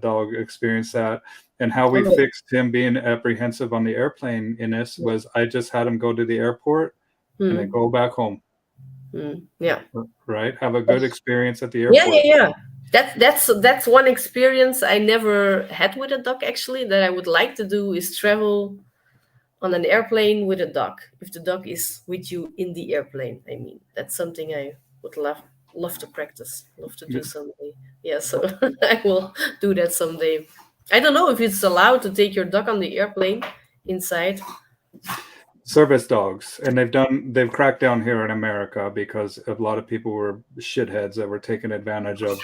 Speaker 1: dog experience that. And how we fixed him being apprehensive on the airplane, Ines, was I just had him go to the airport and then go back home. Right? Have a good experience at the airport.
Speaker 2: That's one experience I never had with a dog, actually, that I would like to do, is travel on an airplane with a dog. If the dog is with you in the airplane, I mean, that's something I would love to practice, love to do someday. Yeah, so I will do that someday. I don't know if it's allowed to take your dog on the airplane inside.
Speaker 1: Service dogs, and they've cracked down here in America because a lot of people were shitheads that were taking advantage of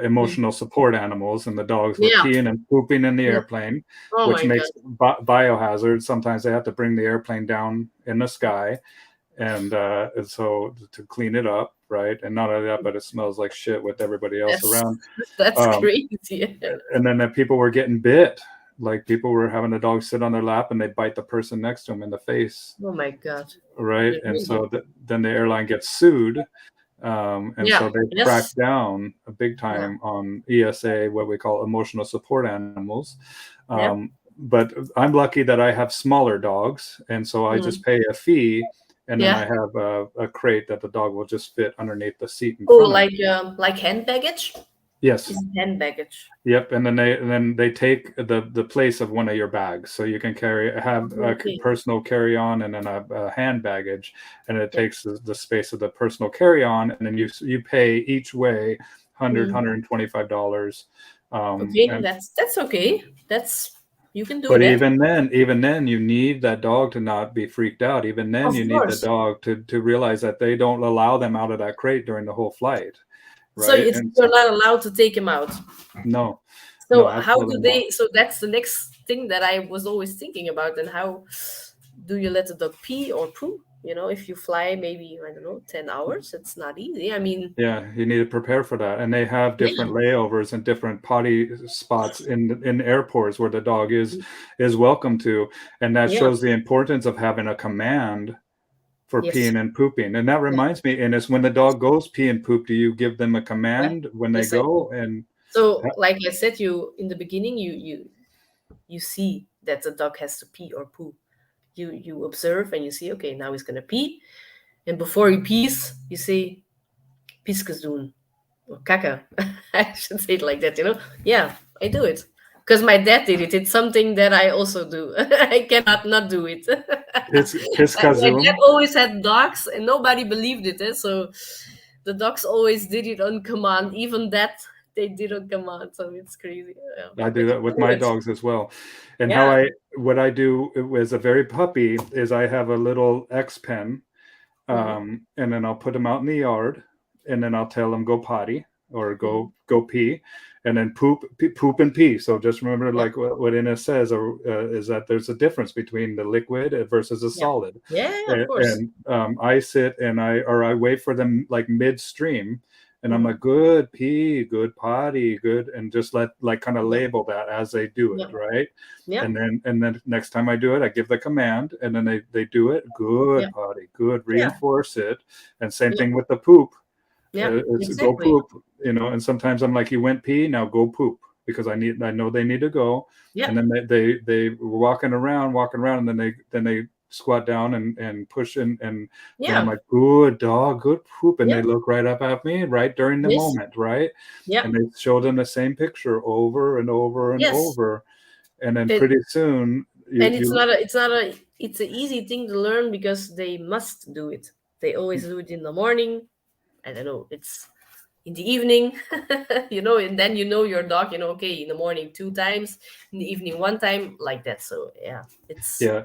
Speaker 1: emotional support animals, and the dogs were peeing and pooping in the airplane, which makes biohazard. Sometimes they have to bring the airplane down in the sky, and so to clean it up, right? And not only that, but it smells like shit with everybody else around.
Speaker 2: That's crazy.
Speaker 1: And then the people were getting bit. Like people were having a dog sit on their lap and they bite the person next to them in the face.
Speaker 2: Oh my God.
Speaker 1: Right. And so then the airline gets sued. So they cracked down a big time on ESA, what we call emotional support animals. But I'm lucky that I have smaller dogs. And so I just pay a fee. And then I have a crate that the dog will just fit underneath the seat.
Speaker 2: Like hand baggage?
Speaker 1: Yes.
Speaker 2: Hand baggage.
Speaker 1: Yep, and then they take the place of one of your bags, so you can have a personal carry-on and then a hand baggage, and it takes the space of the personal carry-on, and then you pay each way $125.
Speaker 2: That's okay. You can do
Speaker 1: but
Speaker 2: that.
Speaker 1: But even then, you need that dog to not be freaked out. Even then, you need the dog to realize that they don't allow them out of that crate during the whole flight. Right?
Speaker 2: So you're not allowed to take him out.
Speaker 1: No.
Speaker 2: So how do they? Not. So that's the next thing that I was always thinking about. And how do you let the dog pee or poo? If you fly maybe 10 hours, it's not easy. I mean,
Speaker 1: you need to prepare for that. And they have different layovers and different potty spots in airports where the dog is welcome to, and that shows the importance of having a command for peeing and pooping. And that reminds me, Ines, when the dog goes pee and poop, do you give them a command when they go? And
Speaker 2: so, like I said, in the beginning, you see that the dog has to pee or poo. You observe and you see, okay, now he's gonna pee, and before he pees, you say, "Piskus doen," or "Kaka." I should say it like that, Yeah, I do it. Because my dad did it. It's something that I also do. I cannot not do it. My dad always had dogs, and nobody believed it. So the dogs always did it on command. Even that they didn't come out, so it's crazy.
Speaker 1: I do
Speaker 2: But you
Speaker 1: that with
Speaker 2: do
Speaker 1: my
Speaker 2: it.
Speaker 1: dogs as well. And
Speaker 2: Yeah.
Speaker 1: what I do as a very puppy is I have a little X pen,
Speaker 2: Mhm.
Speaker 1: and then I'll put them out in the yard, and then I'll tell them go potty or
Speaker 2: Mhm.
Speaker 1: go pee, and then poop and pee. So just remember,
Speaker 2: Yeah.
Speaker 1: like what Ines says, is that there's a difference between the liquid versus a
Speaker 2: Yeah.
Speaker 1: solid.
Speaker 2: Yeah, of course.
Speaker 1: And I sit and I wait for them like midstream, and I'm
Speaker 2: Mhm.
Speaker 1: like, good pee, good potty, good, and just like kind of
Speaker 2: Yeah.
Speaker 1: label that as they do it,
Speaker 2: Yeah.
Speaker 1: right?
Speaker 2: Yeah.
Speaker 1: And then next time I do it, I give the command, and then they do it.
Speaker 2: Yeah.
Speaker 1: Good potty, good.
Speaker 2: Yeah.
Speaker 1: Reinforce it, and same
Speaker 2: Yeah.
Speaker 1: thing with the poop.
Speaker 2: Yeah.
Speaker 1: It's go
Speaker 2: Exactly.
Speaker 1: poop, And sometimes I'm like, you went pee, now go poop, because I know they need to go.
Speaker 2: Yeah.
Speaker 1: And then they were walking around, and then they squat down and push, and then I'm
Speaker 2: Yeah.
Speaker 1: like, good dog, good poop, and
Speaker 2: Yeah.
Speaker 1: they look right up at me right during the
Speaker 2: Yes.
Speaker 1: moment, right?
Speaker 2: Yeah.
Speaker 1: And they show them the same picture over and over and
Speaker 2: Yes.
Speaker 1: over, and then
Speaker 2: And
Speaker 1: pretty soon
Speaker 2: and it's an easy thing to learn because they must do it. They always do it in the morning. I don't know, it's in the evening, and then your dog, okay, in the morning 2 times, in the evening 1 time, like that. So yeah, it's
Speaker 1: yeah.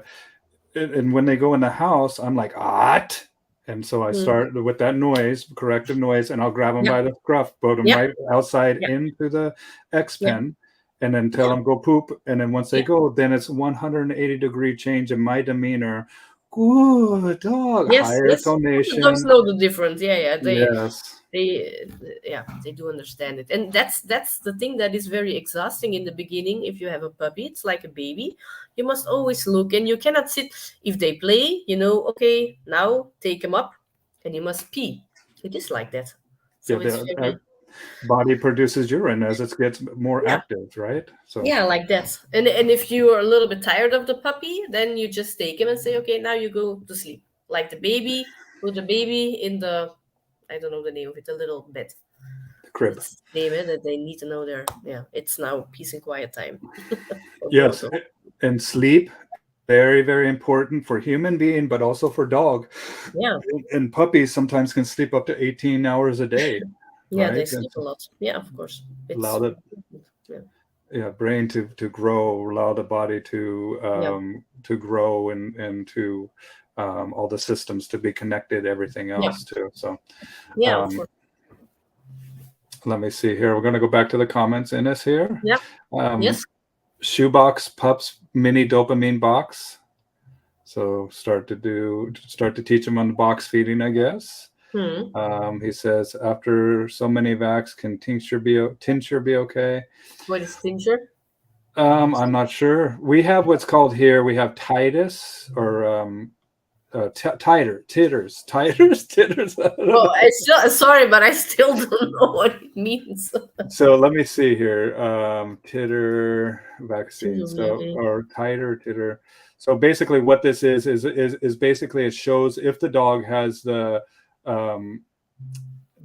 Speaker 1: And when they go in the house, I'm like, "Ot!" And so I
Speaker 2: mm,
Speaker 1: start with that noise, corrective noise, and I'll grab them
Speaker 2: yeah,
Speaker 1: by the scruff, put them
Speaker 2: yeah,
Speaker 1: right outside
Speaker 2: yeah,
Speaker 1: into the X
Speaker 2: yeah,
Speaker 1: pen, and then tell
Speaker 2: yeah,
Speaker 1: them go poop. And then once they
Speaker 2: yeah,
Speaker 1: go, then it's 180-degree change in my demeanor. Good dog,
Speaker 2: yes,
Speaker 1: higher
Speaker 2: yes. The dogs
Speaker 1: tonation.
Speaker 2: know the difference. Yeah, yeah,
Speaker 1: Yes.
Speaker 2: they do understand it, and that's the thing that is very exhausting in the beginning. If you have a puppy, it's like a baby. You must always look, and you cannot sit. If they play, okay, now take them up, and you must pee. It is like that.
Speaker 1: Yeah,
Speaker 2: So it's very,
Speaker 1: body produces urine as it gets more
Speaker 2: yeah,
Speaker 1: active, right? So
Speaker 2: yeah, like that. And if you are a little bit tired of the puppy, then you just take him and say, okay, now you go to sleep, like the baby. Put the baby in the, I don't know the name of it, a little bed.
Speaker 1: the crib.
Speaker 2: It's David that they need to know their, yeah, it's now peace and quiet time for both
Speaker 1: Yes,
Speaker 2: of
Speaker 1: and sleep, very, very important for human being, but also for dog.
Speaker 2: them. Yeah,
Speaker 1: And puppies sometimes can sleep up to 18 hours a day,
Speaker 2: yeah, they
Speaker 1: right? And
Speaker 2: sleep a
Speaker 1: so
Speaker 2: lot. Yeah, of course.
Speaker 1: allow
Speaker 2: It's
Speaker 1: the
Speaker 2: yeah,
Speaker 1: brain to grow, allow the body
Speaker 2: yeah,
Speaker 1: to grow, and to all the systems to be connected, everything
Speaker 2: yeah,
Speaker 1: else too. So
Speaker 2: yeah, of
Speaker 1: um,
Speaker 2: course.
Speaker 1: let me see here. We're going to go back to the comments in this here.
Speaker 2: Yeah,
Speaker 1: Um,
Speaker 2: yes.
Speaker 1: Shoebox pups mini dopamine box. So start to teach them on the box feeding, I guess.
Speaker 2: Hmm.
Speaker 1: He says, after so many vax, can tincture be okay?
Speaker 2: What is tincture?
Speaker 1: I'm not sure. We have what's called here. We have Titus or Titers. I don't
Speaker 2: Oh,
Speaker 1: know.
Speaker 2: I still sorry, but I still don't know what it means.
Speaker 1: So let me see here. Titter vaccine. So
Speaker 2: TWA.
Speaker 1: or titter. So basically, what this is basically it shows if the dog has um,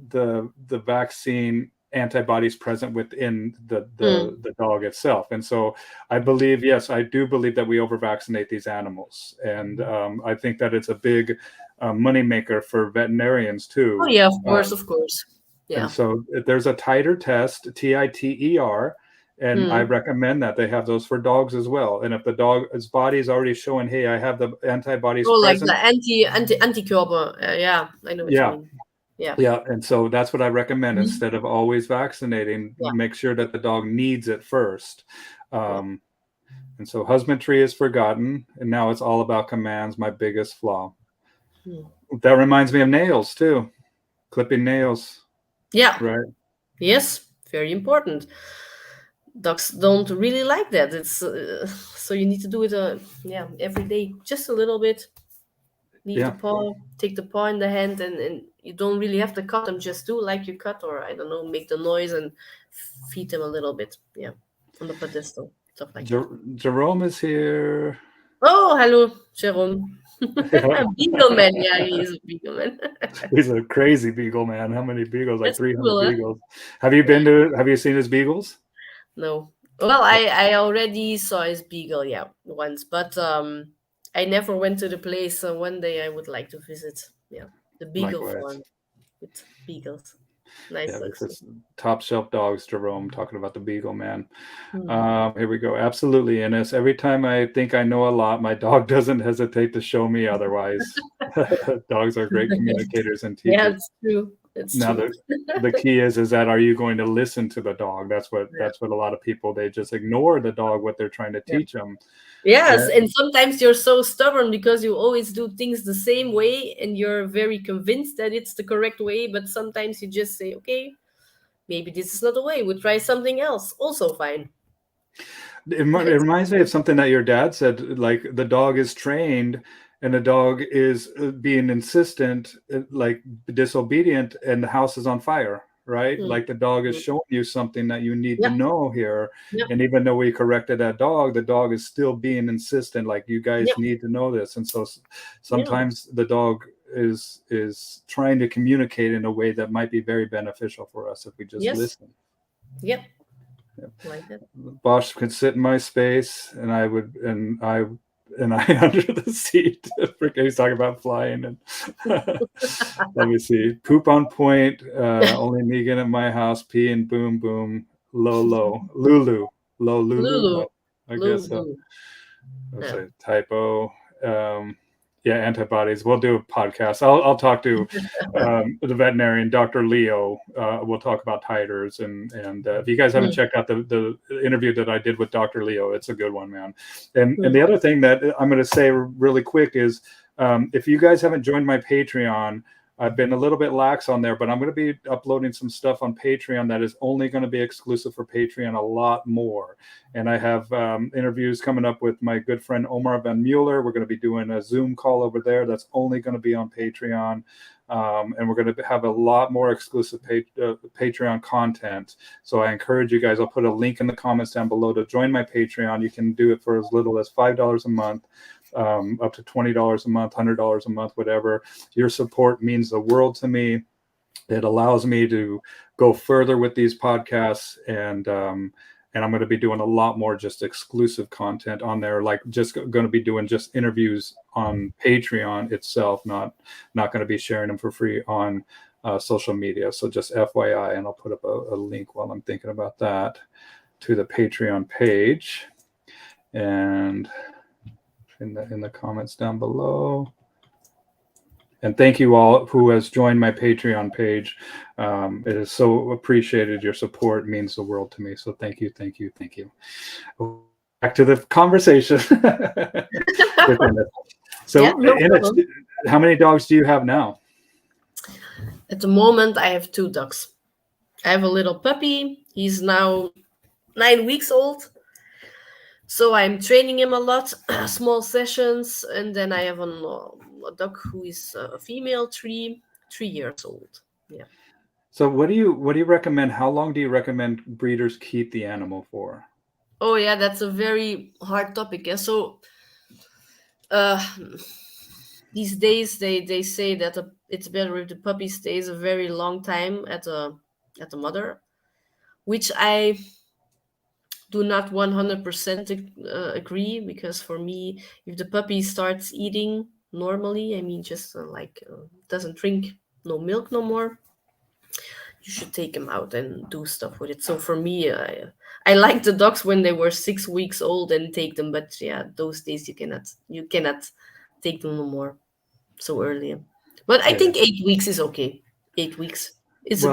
Speaker 1: the vaccine antibodies present within
Speaker 2: Hmm.
Speaker 1: the dog itself. And so I believe, yes, I do believe that we over vaccinate these animals, and I think that it's a big money maker for veterinarians
Speaker 2: Oh
Speaker 1: too.
Speaker 2: yeah,
Speaker 1: Um,
Speaker 2: of course.
Speaker 1: and
Speaker 2: Yeah.
Speaker 1: so there's a titer test, TITER, and I
Speaker 2: Hmm.
Speaker 1: recommend that they have those for dogs as well. And if the dog's body is already showing, hey, I have the antibodies
Speaker 2: Oh, like the
Speaker 1: present,
Speaker 2: antikörper. Yeah, I know what you
Speaker 1: yeah,
Speaker 2: mean. Yeah.
Speaker 1: yeah. And so that's what I recommend.
Speaker 2: Mhm.
Speaker 1: Instead of always vaccinating,
Speaker 2: Yeah.
Speaker 1: make sure that the dog needs it first.
Speaker 2: Yeah.
Speaker 1: Um, and so husbandry is forgotten, and now it's all about commands, my biggest flaw.
Speaker 2: Hmm.
Speaker 1: That reminds me of nails too, clipping nails,
Speaker 2: Yeah.
Speaker 1: right?
Speaker 2: Yes. Very important. Dogs don't really like that. It's so you need to do it. Yeah, every day, just a little bit. Leave the
Speaker 1: Yeah.
Speaker 2: paw, take the paw in the hand, and you don't really have to cut them. Just do like you cut, or I don't know, make the noise and feed them a little bit. Yeah, on the pedestal, stuff like that.
Speaker 1: Jerome is here.
Speaker 2: Oh, hello, Jerome.
Speaker 1: Yeah.
Speaker 2: Beagle man. Yeah, he is a beagle man.
Speaker 1: He's a crazy beagle, man. How many beagles? Like
Speaker 2: That's
Speaker 1: 300
Speaker 2: cool, huh?
Speaker 1: beagles.
Speaker 2: Yeah.
Speaker 1: Have you seen his beagles?
Speaker 2: No. Well, I already saw his beagle, yeah, once, but I never went to the place. So one day I would like to visit. Yeah, the beagle
Speaker 1: Likewise.
Speaker 2: farm with beagles. Nice
Speaker 1: Yeah, this
Speaker 2: success.
Speaker 1: is top shelf dogs, Jerome, talking about the Beagle Man.
Speaker 2: Hmm.
Speaker 1: Here we go. Absolutely, Ines. Every time I think I know a lot, my dog doesn't hesitate to show me otherwise. Dogs are great communicators and
Speaker 2: Yeah,
Speaker 1: teachers.
Speaker 2: it's true. It's
Speaker 1: Now
Speaker 2: true.
Speaker 1: the key is that are you going to listen to the dog? That's what
Speaker 2: Yeah.
Speaker 1: a lot of people, they just ignore the dog, what they're trying to
Speaker 2: Yeah.
Speaker 1: teach them.
Speaker 2: Yes, and sometimes you're so stubborn because you always do things the same way and you're very convinced that it's the correct way, but sometimes you just say, okay, maybe this is not the way. We'll try something else. Also fine.
Speaker 1: It reminds me of something that your dad said, like the dog is trained and the dog is being insistent, like disobedient, and the house is on fire, right?
Speaker 2: Hmm.
Speaker 1: Like the dog is
Speaker 2: Hmm.
Speaker 1: showing you something that you need to
Speaker 2: Yep.
Speaker 1: know here.
Speaker 2: Yep.
Speaker 1: And even though we corrected that dog, the dog is still being insistent, like you guys
Speaker 2: Yep.
Speaker 1: need to know this. And so
Speaker 2: Yeah.
Speaker 1: sometimes the dog is trying to communicate in a way that might be very beneficial for us if we just
Speaker 2: Yes.
Speaker 1: listen.
Speaker 2: Yep.
Speaker 1: Yep.
Speaker 2: Like that.
Speaker 1: Bosch could sit in my space, and I would, and I under the seat. He's talking about flying, and let me see. Poop on point. Only Megan at my house. Pee and boom boom. Low Lulu. Low Lulu.
Speaker 2: Lulu.
Speaker 1: I guess so.
Speaker 2: Lulu.
Speaker 1: That's
Speaker 2: Yeah.
Speaker 1: a typo. Yeah, antibodies. We'll do a podcast. I'll talk to the veterinarian, Dr. Leo. We'll talk about titers, and if you guys haven't checked out the interview that I did with Dr. Leo, it's a good one, man. And the other thing that I'm going to say really quick is, if you guys haven't joined my Patreon, I've been a little bit lax on there, but I'm going to be uploading some stuff on Patreon that is only going to be exclusive for Patreon, a lot more. And I have interviews coming up with my good friend Omar Van Mueller. We're going to be doing a Zoom call over there that's only going to be on Patreon. And we're going to have a lot more exclusive Patreon content. So I encourage you guys, I'll put a link in the comments down below to join my Patreon. You can do it for as little as $5 a month. Up to $20 a month, $100 a month, whatever. Your support means the world to me. It allows me to go further with these podcasts, and I'm going to be doing a lot more just exclusive content on there, like just going to be doing just interviews on Patreon itself, not going to be sharing them for free on social media. So just FYI, and I'll put up a link while I'm thinking about that to the Patreon page. And in the comments down below. And thank you all who has joined my Patreon page. It is so appreciated. Your support means the world to me. So thank you. Back to the conversation. So
Speaker 2: Yeah, no problem.
Speaker 1: how many dogs do you have now?
Speaker 2: At the moment, I have 2 dogs. I have a little puppy. He's now 9 weeks old. So I'm training him a lot, small sessions, and then I have a dog who is a female, 3 years old. Yeah.
Speaker 1: So what do you recommend? How long do you recommend breeders keep the animal for?
Speaker 2: Oh yeah, that's a very hard topic. Yeah. So these days they say that it's better if the puppy stays a very long time at the mother, which I do not 100% agree, because for me, if the puppy starts eating normally, I mean just doesn't drink no milk no more, you should take him out and do stuff with it. So for me, I like the dogs when they were 6 weeks old and take them, but yeah, those days you cannot take them no more so early. But I think 8 weeks is okay. 8 weeks is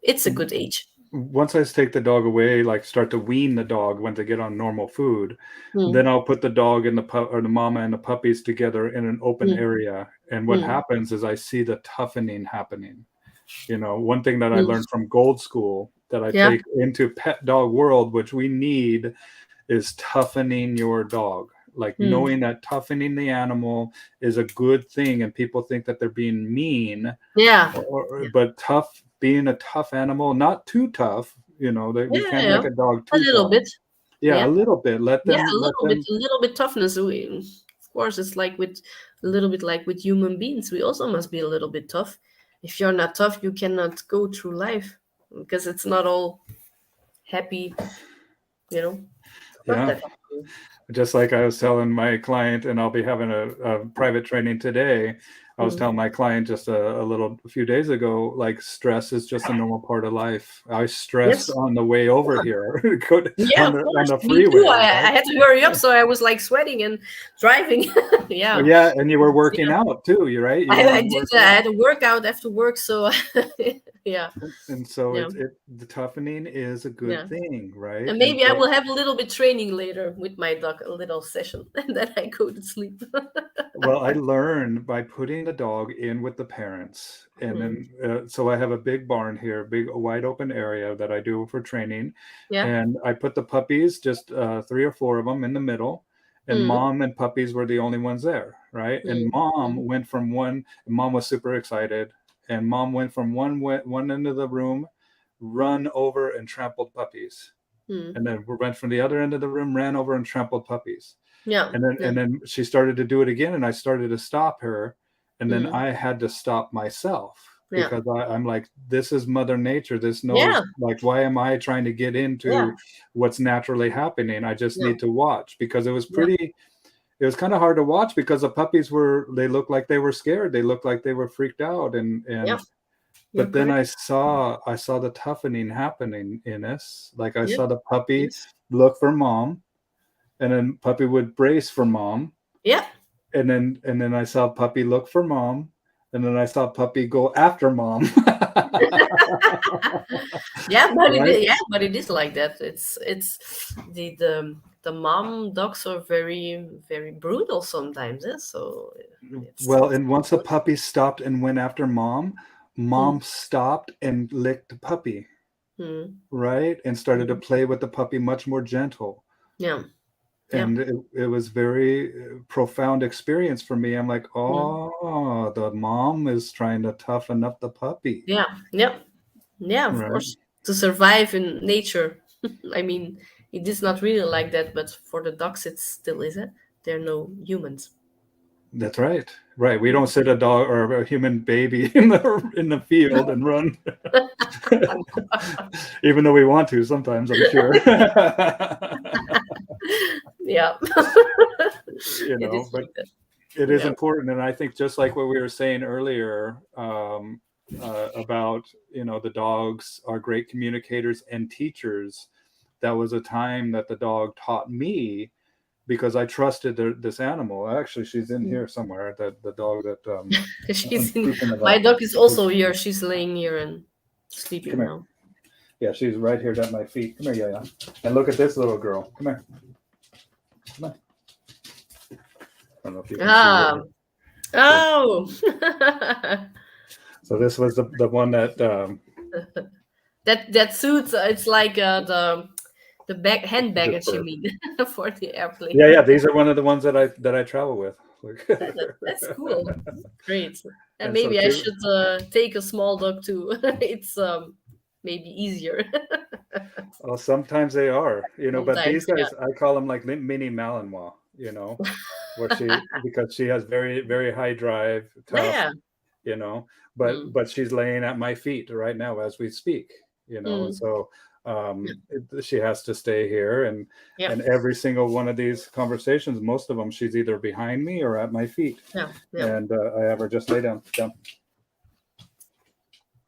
Speaker 2: it's a good age.
Speaker 1: Once I take the dog away, like start to wean the dog when they get on normal food, then I'll put the dog and the mama and the puppies together in an open area. And what happens is I see the toughening happening. You know, one thing that I learned from Gold School that I take into pet dog world, which we need, is toughening your dog. Like knowing that toughening the animal is a good thing, and people think that they're being mean. But being a tough animal, not too tough, you know, that we can't make a dog too
Speaker 2: a little
Speaker 1: tough.
Speaker 2: bit.
Speaker 1: Yeah, a little bit. Let them.
Speaker 2: A little bit toughness. Of course, it's like with a little bit like with human beings. We also must be a little bit tough. If you're not tough, you cannot go through life, because it's not all happy, you know.
Speaker 1: Yeah. Just like I was telling my client, and I'll be having a private training today. I was telling my client just a few days ago, like stress is just a normal part of life. I stressed
Speaker 2: Yes.
Speaker 1: on the way over here
Speaker 2: Yeah,
Speaker 1: on
Speaker 2: of course.
Speaker 1: the
Speaker 2: Me
Speaker 1: freeway.
Speaker 2: too. I
Speaker 1: Right?
Speaker 2: had to hurry up, so I was like sweating and driving. Yeah.
Speaker 1: Yeah, and you were working
Speaker 2: Yeah.
Speaker 1: out too, you're right. You
Speaker 2: I
Speaker 1: went and
Speaker 2: did.
Speaker 1: worked
Speaker 2: I
Speaker 1: out.
Speaker 2: had a workout after work, so yeah,
Speaker 1: And so
Speaker 2: yeah,
Speaker 1: the toughening is a good
Speaker 2: yeah.
Speaker 1: thing, right?
Speaker 2: And
Speaker 1: And
Speaker 2: maybe I
Speaker 1: so,
Speaker 2: will have a little bit training later with my dog, a little session, and then I go to sleep.
Speaker 1: well, I learned by putting the dog in with the parents, and
Speaker 2: Mm.
Speaker 1: then so I have a big barn here, big wide open area that I do for training,
Speaker 2: Yeah.
Speaker 1: and I put the puppies, just 3 or 4 of them, in the middle, and
Speaker 2: Mm.
Speaker 1: mom and puppies were the only ones there, right? And
Speaker 2: Mm. Mm.
Speaker 1: mom was super excited, and mom went from one end of the room, run over and trampled puppies,
Speaker 2: Mm.
Speaker 1: and then we went from the other end of the room, ran over and trampled puppies.
Speaker 2: Yeah.
Speaker 1: And
Speaker 2: Yeah.
Speaker 1: then she started to do it again, and I started to stop her, and then
Speaker 2: Mm.
Speaker 1: I had to stop myself
Speaker 2: Yeah.
Speaker 1: because I'm like, this is Mother Nature. This knows,
Speaker 2: Yeah.
Speaker 1: like, why am I trying to get
Speaker 2: Yeah.
Speaker 1: into what's naturally happening? I just
Speaker 2: Yeah.
Speaker 1: need to watch, because it was
Speaker 2: Yeah.
Speaker 1: kind of hard to watch, because the puppies they looked like they were scared. They looked like they were freaked out,
Speaker 2: Yeah. You're
Speaker 1: but then
Speaker 2: correct.
Speaker 1: I saw the toughening happening in us. Like, I
Speaker 2: Yeah.
Speaker 1: saw the puppy
Speaker 2: Yes.
Speaker 1: look for mom, and then puppy would brace for mom,
Speaker 2: Yeah.
Speaker 1: and then I saw puppy look for mom, and then I saw puppy go after mom.
Speaker 2: Yeah, but
Speaker 1: Right?
Speaker 2: it is like that. It's the mom dogs are very very brutal sometimes. So
Speaker 1: Well,
Speaker 2: it's
Speaker 1: and once the puppy stopped and went after mom,
Speaker 2: mm,
Speaker 1: mom stopped and licked the puppy,
Speaker 2: mm,
Speaker 1: right? And started to
Speaker 2: mm.
Speaker 1: play with the puppy much more gentle.
Speaker 2: Yeah, yeah.
Speaker 1: And it was very profound experience for me. I'm like,
Speaker 2: Mm.
Speaker 1: oh, the mom is trying to toughen up the puppy,
Speaker 2: Yeah, yeah, yeah, of
Speaker 1: right?
Speaker 2: course. To survive in nature. I mean, it is not really like that, but for the dogs, it still is it. They're no humans.
Speaker 1: That's right. Right. We don't sit a dog or a human baby in the field and run, even though we want to sometimes, I'm sure.
Speaker 2: Yeah, it is
Speaker 1: But
Speaker 2: like that.
Speaker 1: it is
Speaker 2: Yeah,
Speaker 1: important, and I think just like what we were saying earlier, about the dogs are great communicators and teachers. That was a time that the dog taught me, because I trusted this animal. Actually, she's in
Speaker 2: Mm.
Speaker 1: here somewhere. The dog that I'm
Speaker 2: She's in.
Speaker 1: speaking
Speaker 2: My
Speaker 1: about.
Speaker 2: dog is also here. She's laying here and sleeping
Speaker 1: Come here.
Speaker 2: now.
Speaker 1: Yeah, she's right here at my feet. Come here, Yaya. And look at this little girl. Come here. Come on. I don't know if you can
Speaker 2: Ah,
Speaker 1: see
Speaker 2: oh,
Speaker 1: it. So this was the one that
Speaker 2: that suit. It's like the hand
Speaker 1: just
Speaker 2: baggage. You
Speaker 1: for,
Speaker 2: mean for the airplane?
Speaker 1: yeah, these are one of the ones that I travel with.
Speaker 2: That's cool. Great. And
Speaker 1: And so
Speaker 2: maybe I
Speaker 1: she,
Speaker 2: should take a small dog too. It's maybe easier.
Speaker 1: well, sometimes they are, but these
Speaker 2: Sometimes, yeah.
Speaker 1: guys, I call them like mini Malinois, where because she has very, very high drive, tough,
Speaker 2: Yeah.
Speaker 1: you know,
Speaker 2: Mm.
Speaker 1: but she's laying at my feet right now as we speak, and
Speaker 2: Mm.
Speaker 1: so she has to stay here,
Speaker 2: Yeah.
Speaker 1: and every single one of these conversations, most of them, she's either behind me or at my feet,
Speaker 2: Yeah. Yeah.
Speaker 1: and I have her just lay down.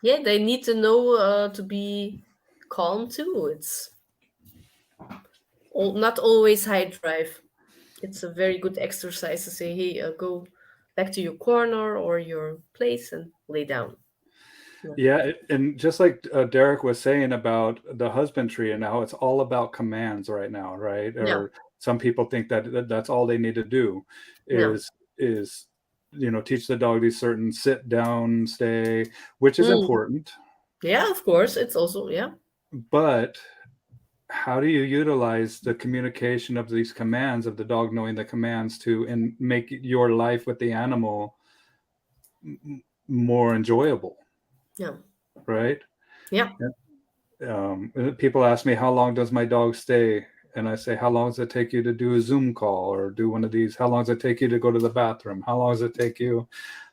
Speaker 2: Yeah. They need to know to be calm too. It's not always high drive. It's a very good exercise to say, hey, go back to your corner or your place and lay down.
Speaker 1: Yeah, and just like Derek was saying about the husbandry and how it's all about commands right now, right?
Speaker 2: Yeah.
Speaker 1: Or some people think that's all they need to do
Speaker 2: Yeah.
Speaker 1: is teach the dog these certain sit down, stay, which is
Speaker 2: Mm.
Speaker 1: important.
Speaker 2: Yeah, of course. It's also, yeah.
Speaker 1: But how do you utilize the communication of these commands, of the dog knowing the commands, and make your life with the animal more enjoyable,
Speaker 2: Yeah.
Speaker 1: right?
Speaker 2: Yeah.
Speaker 1: People ask me, how long does my dog stay? And I say, how long does it take you to do a Zoom call or do one of these? How long does it take you to go to the bathroom? How long does it take you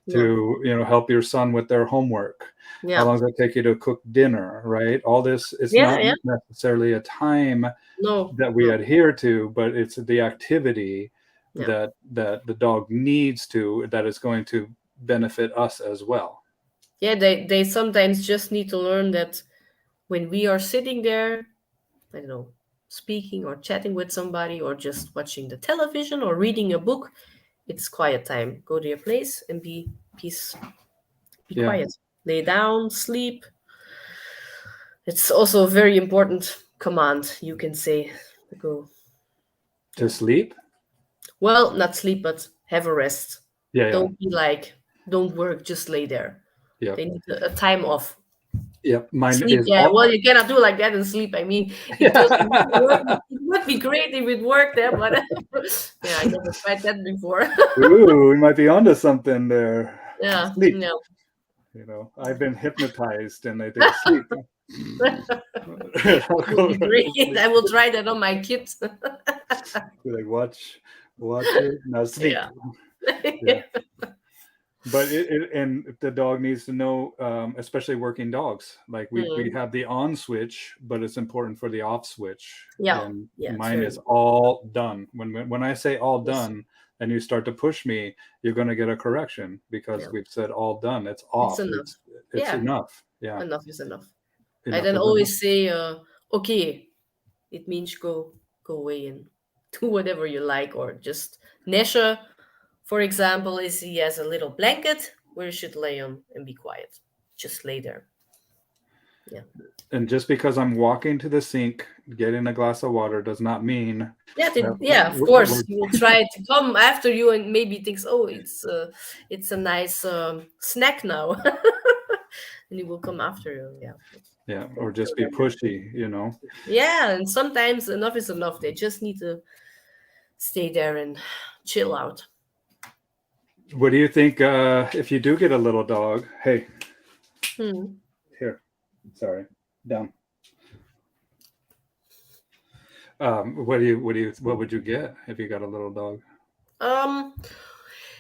Speaker 1: to help your son with their homework? How
Speaker 2: Yeah.
Speaker 1: long does it take you to cook dinner? Right? All this, it's
Speaker 2: Yeah.
Speaker 1: not
Speaker 2: Yeah.
Speaker 1: necessarily a time
Speaker 2: No.
Speaker 1: that we
Speaker 2: No.
Speaker 1: adhere to, but it's the activity
Speaker 2: Yeah.
Speaker 1: that the dog needs that is going to benefit us as well.
Speaker 2: Yeah, they sometimes just need to learn that when we are sitting there, I don't know, speaking or chatting with somebody or just watching the television or reading a book, it's quiet time. Go to your place and be peace, be
Speaker 1: Yeah.
Speaker 2: quiet. Lay down, sleep. It's also a very important command you can say to go.
Speaker 1: To sleep?
Speaker 2: Well, not sleep, but have a rest.
Speaker 1: Yeah, yeah.
Speaker 2: Don't be like, don't work, just lay there.
Speaker 1: Yeah.
Speaker 2: They need a time off.
Speaker 1: Yep. Mine
Speaker 2: Sleep,
Speaker 1: is
Speaker 2: yeah.
Speaker 1: all.
Speaker 2: Well, you cannot do like that and sleep. I mean, it doesn't work. It would be great if it worked there, but yeah, I never tried that before.
Speaker 1: Ooh, we might be onto something there.
Speaker 2: Yeah,
Speaker 1: Sleep.
Speaker 2: no.
Speaker 1: You know, I've been hypnotized and they think sleep.
Speaker 2: It would be great. I will try that on my kids.
Speaker 1: Be like, watch it, now sleep.
Speaker 2: Yeah.
Speaker 1: Yeah. But and the dog needs to know, especially working dogs. Like we have the on switch, but it's important for the off switch.
Speaker 2: Yeah.
Speaker 1: And
Speaker 2: Yeah,
Speaker 1: mine is all done. When I say all done, and you start to push me, you're going to get a correction because we've said all done. It's off.
Speaker 2: enough.
Speaker 1: It's enough. Yeah.
Speaker 2: Enough is enough.
Speaker 1: Enough
Speaker 2: I then
Speaker 1: is
Speaker 2: always say, okay, it means go away and do whatever you like, or just Nesha, for example, he has a little blanket where you should lay on and be quiet. Just lay there. Yeah.
Speaker 1: And just because I'm walking to the sink, getting a glass of water, does not mean.
Speaker 2: Yeah, of course. He will try to come after you and maybe thinks, oh, it's a nice snack now. And he will come after you. Yeah.
Speaker 1: Yeah, or just be pushy, you know.
Speaker 2: Yeah, and sometimes enough is enough. They just need to stay there and chill out.
Speaker 1: What do you think if you do get a little dog? Hey, here, sorry, down. What would you get if you got a little dog?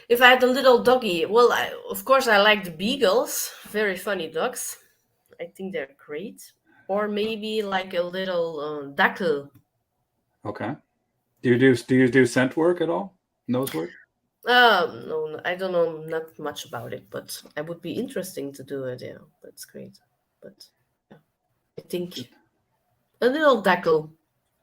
Speaker 2: If I had a little doggy, well, of course I like the beagles. Very funny dogs. I think they're great. Or maybe like a little dactyl.
Speaker 1: Okay. Do you do scent work at all? Nose work?
Speaker 2: No, I don't know not much about it, but I would be interesting to do it. Yeah, that's great. But yeah, I think a little dactyl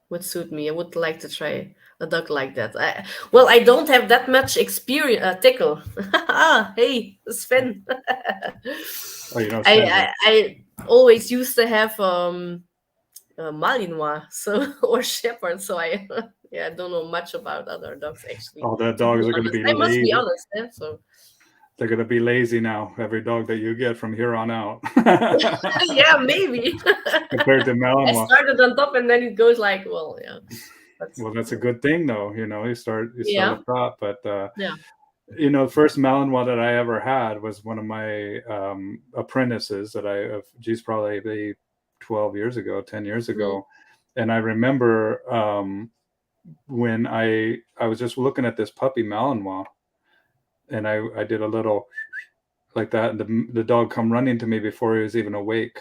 Speaker 2: would suit me. I would like to try a dog like that. I don't have that much experience. Tickle. Hey, Sven.
Speaker 1: Oh, you know,
Speaker 2: I always used to have Malinois, so or Shepherd. So I don't know much about other dogs actually.
Speaker 1: Oh, the dogs are going to be
Speaker 2: I must
Speaker 1: lazy.
Speaker 2: be honest. So
Speaker 1: they're going to be lazy now. Every dog that you get from here on out.
Speaker 2: Yeah, maybe.
Speaker 1: Compared to Malinois.
Speaker 2: I started on top, and then it goes like, well, yeah.
Speaker 1: Well, that's a good thing, though. You know, you start a prop, but
Speaker 2: yeah.
Speaker 1: You know, the first Malinois that I ever had was one of my apprentices that geez, probably 12 years ago, 10 years ago. And I remember when I was just looking at this puppy Malinois, and I did a little like that, and the dog come running to me before he was even awake.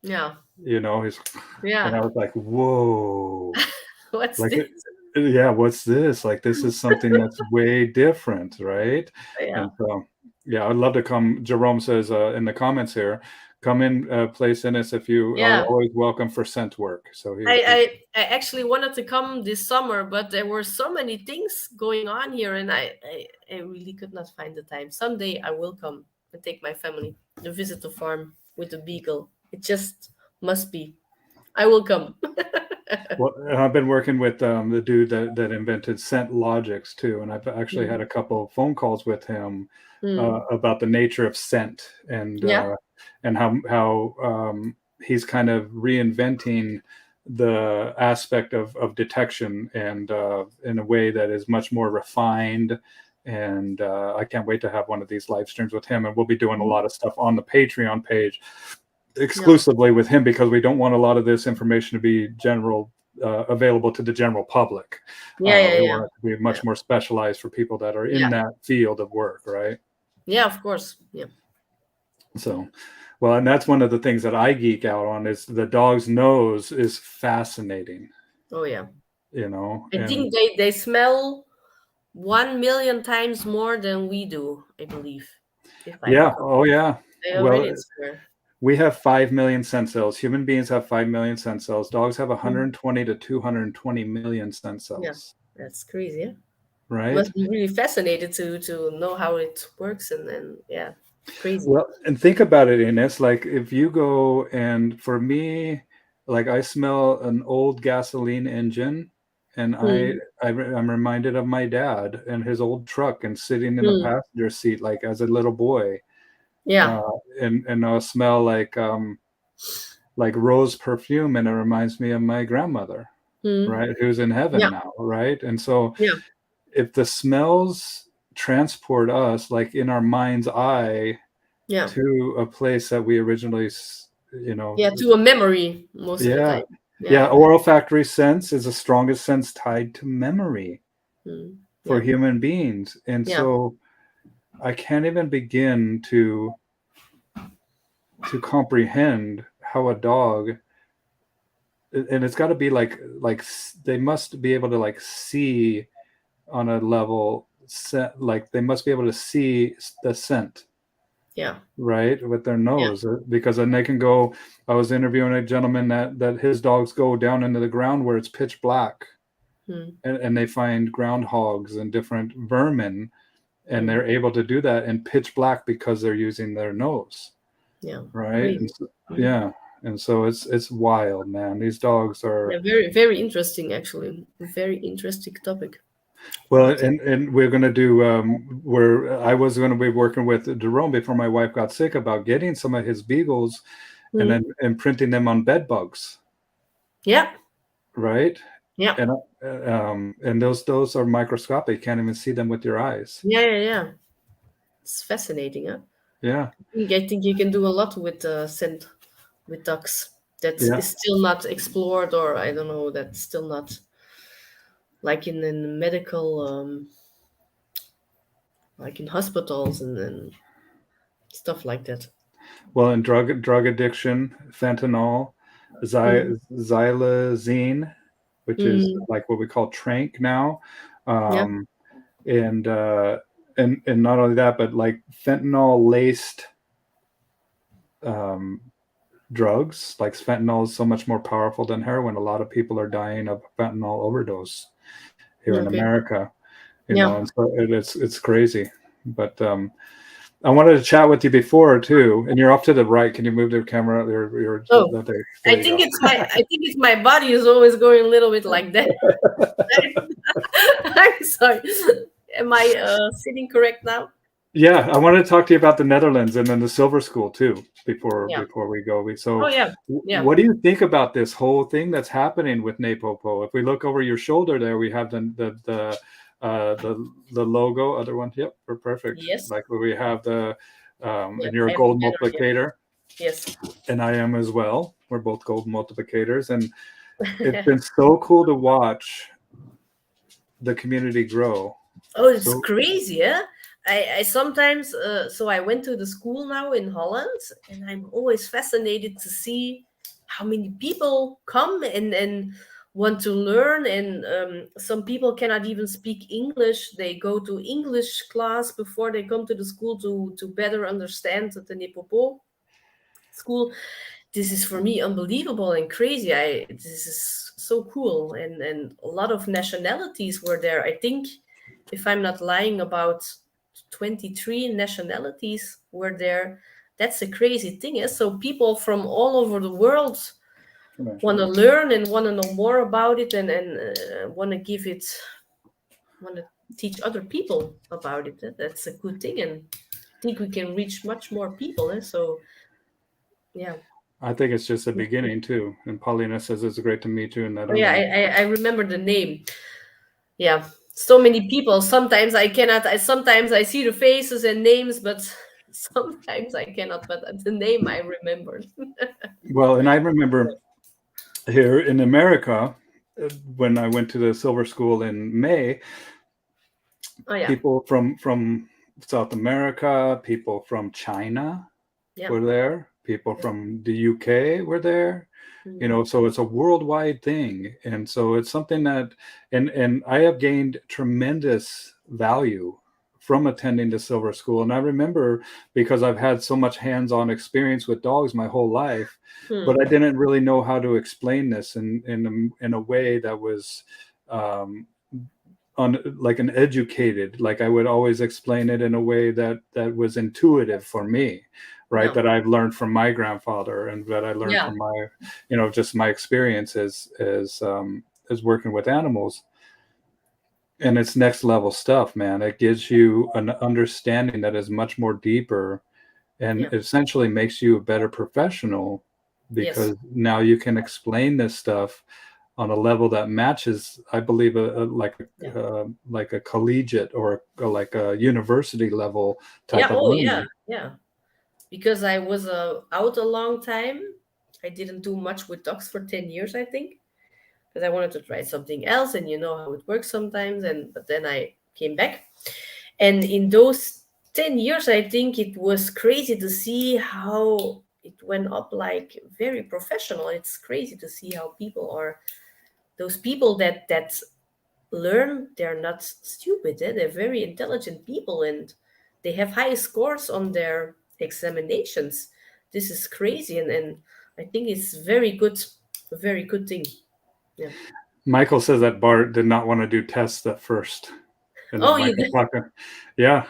Speaker 2: Yeah.
Speaker 1: You know, and I was like, whoa.
Speaker 2: What's
Speaker 1: like
Speaker 2: this?
Speaker 1: Yeah, what's this? Like, this is something that's way different, right?
Speaker 2: Yeah.
Speaker 1: And so, yeah, I'd love to come. Jerome says in the comments here, come in, place Ines if you are always welcome for scent work. So
Speaker 2: I actually wanted to come this summer, but there were so many things going on here, and I really could not find the time. Someday I will come and take my family to visit the farm with the beagle. It just must be. I will come.
Speaker 1: Well, I've been working with the dude that invented Scent Logics too, and I've actually had a couple phone calls with him about the nature of scent and how he's kind of reinventing the aspect of detection and in a way that is much more refined. And I can't wait to have one of these live streams with him, and we'll be doing a lot of stuff on the Patreon page exclusively with him, because we don't want a lot of this information to be available to the general public. We want it to be much more specialized for people that are in that field of work, right?
Speaker 2: Yeah, of course. Yeah.
Speaker 1: So, well, and that's one of the things that I geek out on, is the dog's nose is fascinating.
Speaker 2: Oh yeah.
Speaker 1: You know,
Speaker 2: I think they smell 1 million times more than we do, I believe. if I
Speaker 1: Yeah.
Speaker 2: recall.
Speaker 1: Oh, yeah.
Speaker 2: I
Speaker 1: Well,
Speaker 2: already swear.
Speaker 1: we have 5 million scent cells. Human beings have 5 million scent cells. Dogs have 120 to 220 million scent
Speaker 2: Yeah,
Speaker 1: cells.
Speaker 2: that's crazy. Yeah?
Speaker 1: Right.
Speaker 2: Must be really fascinated to know how it works, and then yeah, crazy.
Speaker 1: Well, and think about it, Ines. Like if you go and for me, like I smell an old gasoline engine, and
Speaker 2: Mm.
Speaker 1: I'm reminded of my dad and his old truck and sitting in the
Speaker 2: Mm.
Speaker 1: passenger seat like as a little boy.
Speaker 2: Yeah.
Speaker 1: Uh, and I'll smell like rose perfume, and it reminds me of my grandmother,
Speaker 2: Mm.
Speaker 1: right, who's in heaven
Speaker 2: Yeah.
Speaker 1: now, right? And so
Speaker 2: Yeah.
Speaker 1: if the smells transport us like in our mind's eye
Speaker 2: Yeah.
Speaker 1: to a place that we originally,
Speaker 2: Yeah. To a memory most of the
Speaker 1: yeah,
Speaker 2: time.
Speaker 1: yeah,
Speaker 2: Yeah.
Speaker 1: olfactory sense is the strongest sense tied to memory
Speaker 2: Mm.
Speaker 1: for
Speaker 2: Yeah.
Speaker 1: human beings. And
Speaker 2: Yeah.
Speaker 1: so I can't even begin to comprehend how a dog, and it's got to be like they must be able to like see on a level like they must be able to see the scent,
Speaker 2: Yeah.
Speaker 1: right, with their
Speaker 2: Yeah.
Speaker 1: nose, because then they can go. I was interviewing a gentleman that his dogs go down into the ground where it's pitch black,
Speaker 2: Mm.
Speaker 1: and they find groundhogs and different vermin, and
Speaker 2: Mm.
Speaker 1: they're able to do that in pitch black because they're using their nose,
Speaker 2: Yeah.
Speaker 1: right? And
Speaker 2: Crazy.
Speaker 1: so,
Speaker 2: Mm.
Speaker 1: yeah, and so it's wild, man. These dogs are
Speaker 2: Yeah. Very, very interesting. Actually, very interesting topic.
Speaker 1: well, and we're going to do where I was going to be working with Jerome before my wife got sick about getting some of his beagles and
Speaker 2: Mm.
Speaker 1: then imprinting them on bed bugs,
Speaker 2: Yeah.
Speaker 1: right?
Speaker 2: Yeah.
Speaker 1: And those are microscopic. You can't even see them with your eyes.
Speaker 2: Yeah. Yeah. Yeah. It's fascinating. Huh?
Speaker 1: Yeah,
Speaker 2: I think you can do a lot with scent with ducks. That
Speaker 1: yeah.
Speaker 2: is still not explored, or I don't know. That's still not like in medical, like in hospitals and stuff like that.
Speaker 1: Well, in drug addiction, fentanyl,
Speaker 2: Mm.
Speaker 1: xylazine, which is
Speaker 2: Mm.
Speaker 1: like what we call trank now,
Speaker 2: Yeah.
Speaker 1: um, and and not only that, but like fentanyl laced drugs. Like fentanyl is so much more powerful than heroin. A lot of people are dying of fentanyl overdose here in
Speaker 2: Okay.
Speaker 1: America,
Speaker 2: Yeah.
Speaker 1: and so it's crazy. But I wanted to chat with you before too, and you're off to the right. Can you move the camera?
Speaker 2: Oh,
Speaker 1: There
Speaker 2: I
Speaker 1: you
Speaker 2: think
Speaker 1: go.
Speaker 2: it's my. I think it's my body is always going a little bit like that. I'm sorry. Am I sitting correct now?
Speaker 1: Yeah, I wanted to talk to you about the Netherlands and then the Silver School too.
Speaker 2: Yeah.
Speaker 1: Before we go,
Speaker 2: Oh
Speaker 1: so
Speaker 2: yeah. Yeah.
Speaker 1: what do you think about this whole thing that's happening with NePoPo? If we look over your shoulder, there we have the logo. Other one, yep, we're perfect.
Speaker 2: Yes.
Speaker 1: Like where we have the
Speaker 2: Yeah.
Speaker 1: and you're
Speaker 2: I
Speaker 1: a
Speaker 2: have the
Speaker 1: gold
Speaker 2: banner here.
Speaker 1: multiplicator,
Speaker 2: Yes.
Speaker 1: and I am as well. We're both gold multiplicators, and it's been so cool to watch the community grow.
Speaker 2: Oh, it's
Speaker 1: So
Speaker 2: crazy, yeah. I sometimes so I went to the school now in Holland, and I'm always fascinated to see how many people come and want to learn. And some people cannot even speak English. They go to English class before they come to the school to better understand the NePoPo school. This is for me unbelievable and crazy. This is so cool, and a lot of nationalities were there. I think, if I'm not lying, about 23 nationalities were there. That's a crazy thing, is so people from all over the world want to learn and want to know more about it, and want to give it, want to teach other people about it. That's a good thing, and I think we can reach much more people. So yeah.
Speaker 1: I think it's just the beginning too. And Paulina says it's great to meet you in
Speaker 2: Oh yeah,
Speaker 1: Netherlands.
Speaker 2: I remember the name. Yeah, so many people. Sometimes I cannot. Sometimes I see the faces and names, but sometimes I cannot. But the name I remembered.
Speaker 1: Well, and I remember here in America, when I went to the Silver School in May,
Speaker 2: Oh yeah,
Speaker 1: people from South America, people from China
Speaker 2: yeah,
Speaker 1: were there, people
Speaker 2: yeah.
Speaker 1: from the UK were there.
Speaker 2: Mm.
Speaker 1: So it's a worldwide thing, and so it's something that, and I have gained tremendous value from attending the silver school. And I remember, because I've had so much hands-on experience with dogs my whole life, but I didn't really know how to explain this in a way that was like an educated, like I would always explain it in a way that was intuitive for me, right?
Speaker 2: Yeah.
Speaker 1: That I've learned from my grandfather, and that I learned from my, just my experience as working with animals. And it's next level stuff, man. It gives you an understanding that is much more deeper, and essentially makes you a better professional, because now you can explain this stuff on a level that matches, I believe, like a collegiate or like a university level type of learning.
Speaker 2: Because I was out a long time. I didn't do much with dogs for 10 years, I think, because I wanted to try something else, and you know how it works sometimes. But then I came back, and in those 10 years, I think it was crazy to see how it went up, like very professional. It's crazy to see how people are, those people that learn, they're not stupid. They're very intelligent people, and they have high scores on their examinations. This is crazy, and I think it's a very good thing. Yeah.
Speaker 1: Michael says that Bart did not want to do tests at first. And then
Speaker 2: You did?
Speaker 1: Yeah.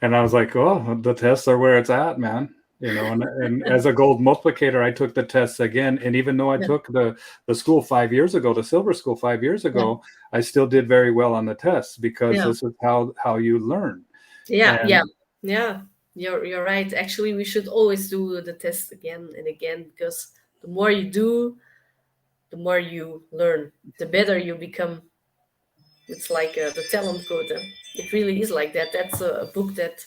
Speaker 1: And I was like, oh, the tests are where it's at, man. And as a gold multiplicator, I took the tests again. And even though I took the school 5 years ago, the silver school 5 years ago, I still did very well on the tests, because this is how you learn.
Speaker 2: Yeah. You're right. Actually, we should always do the test again and again, because the more you do, the more you learn, the better you become. It's like the talent code. It really is like that. That's a book that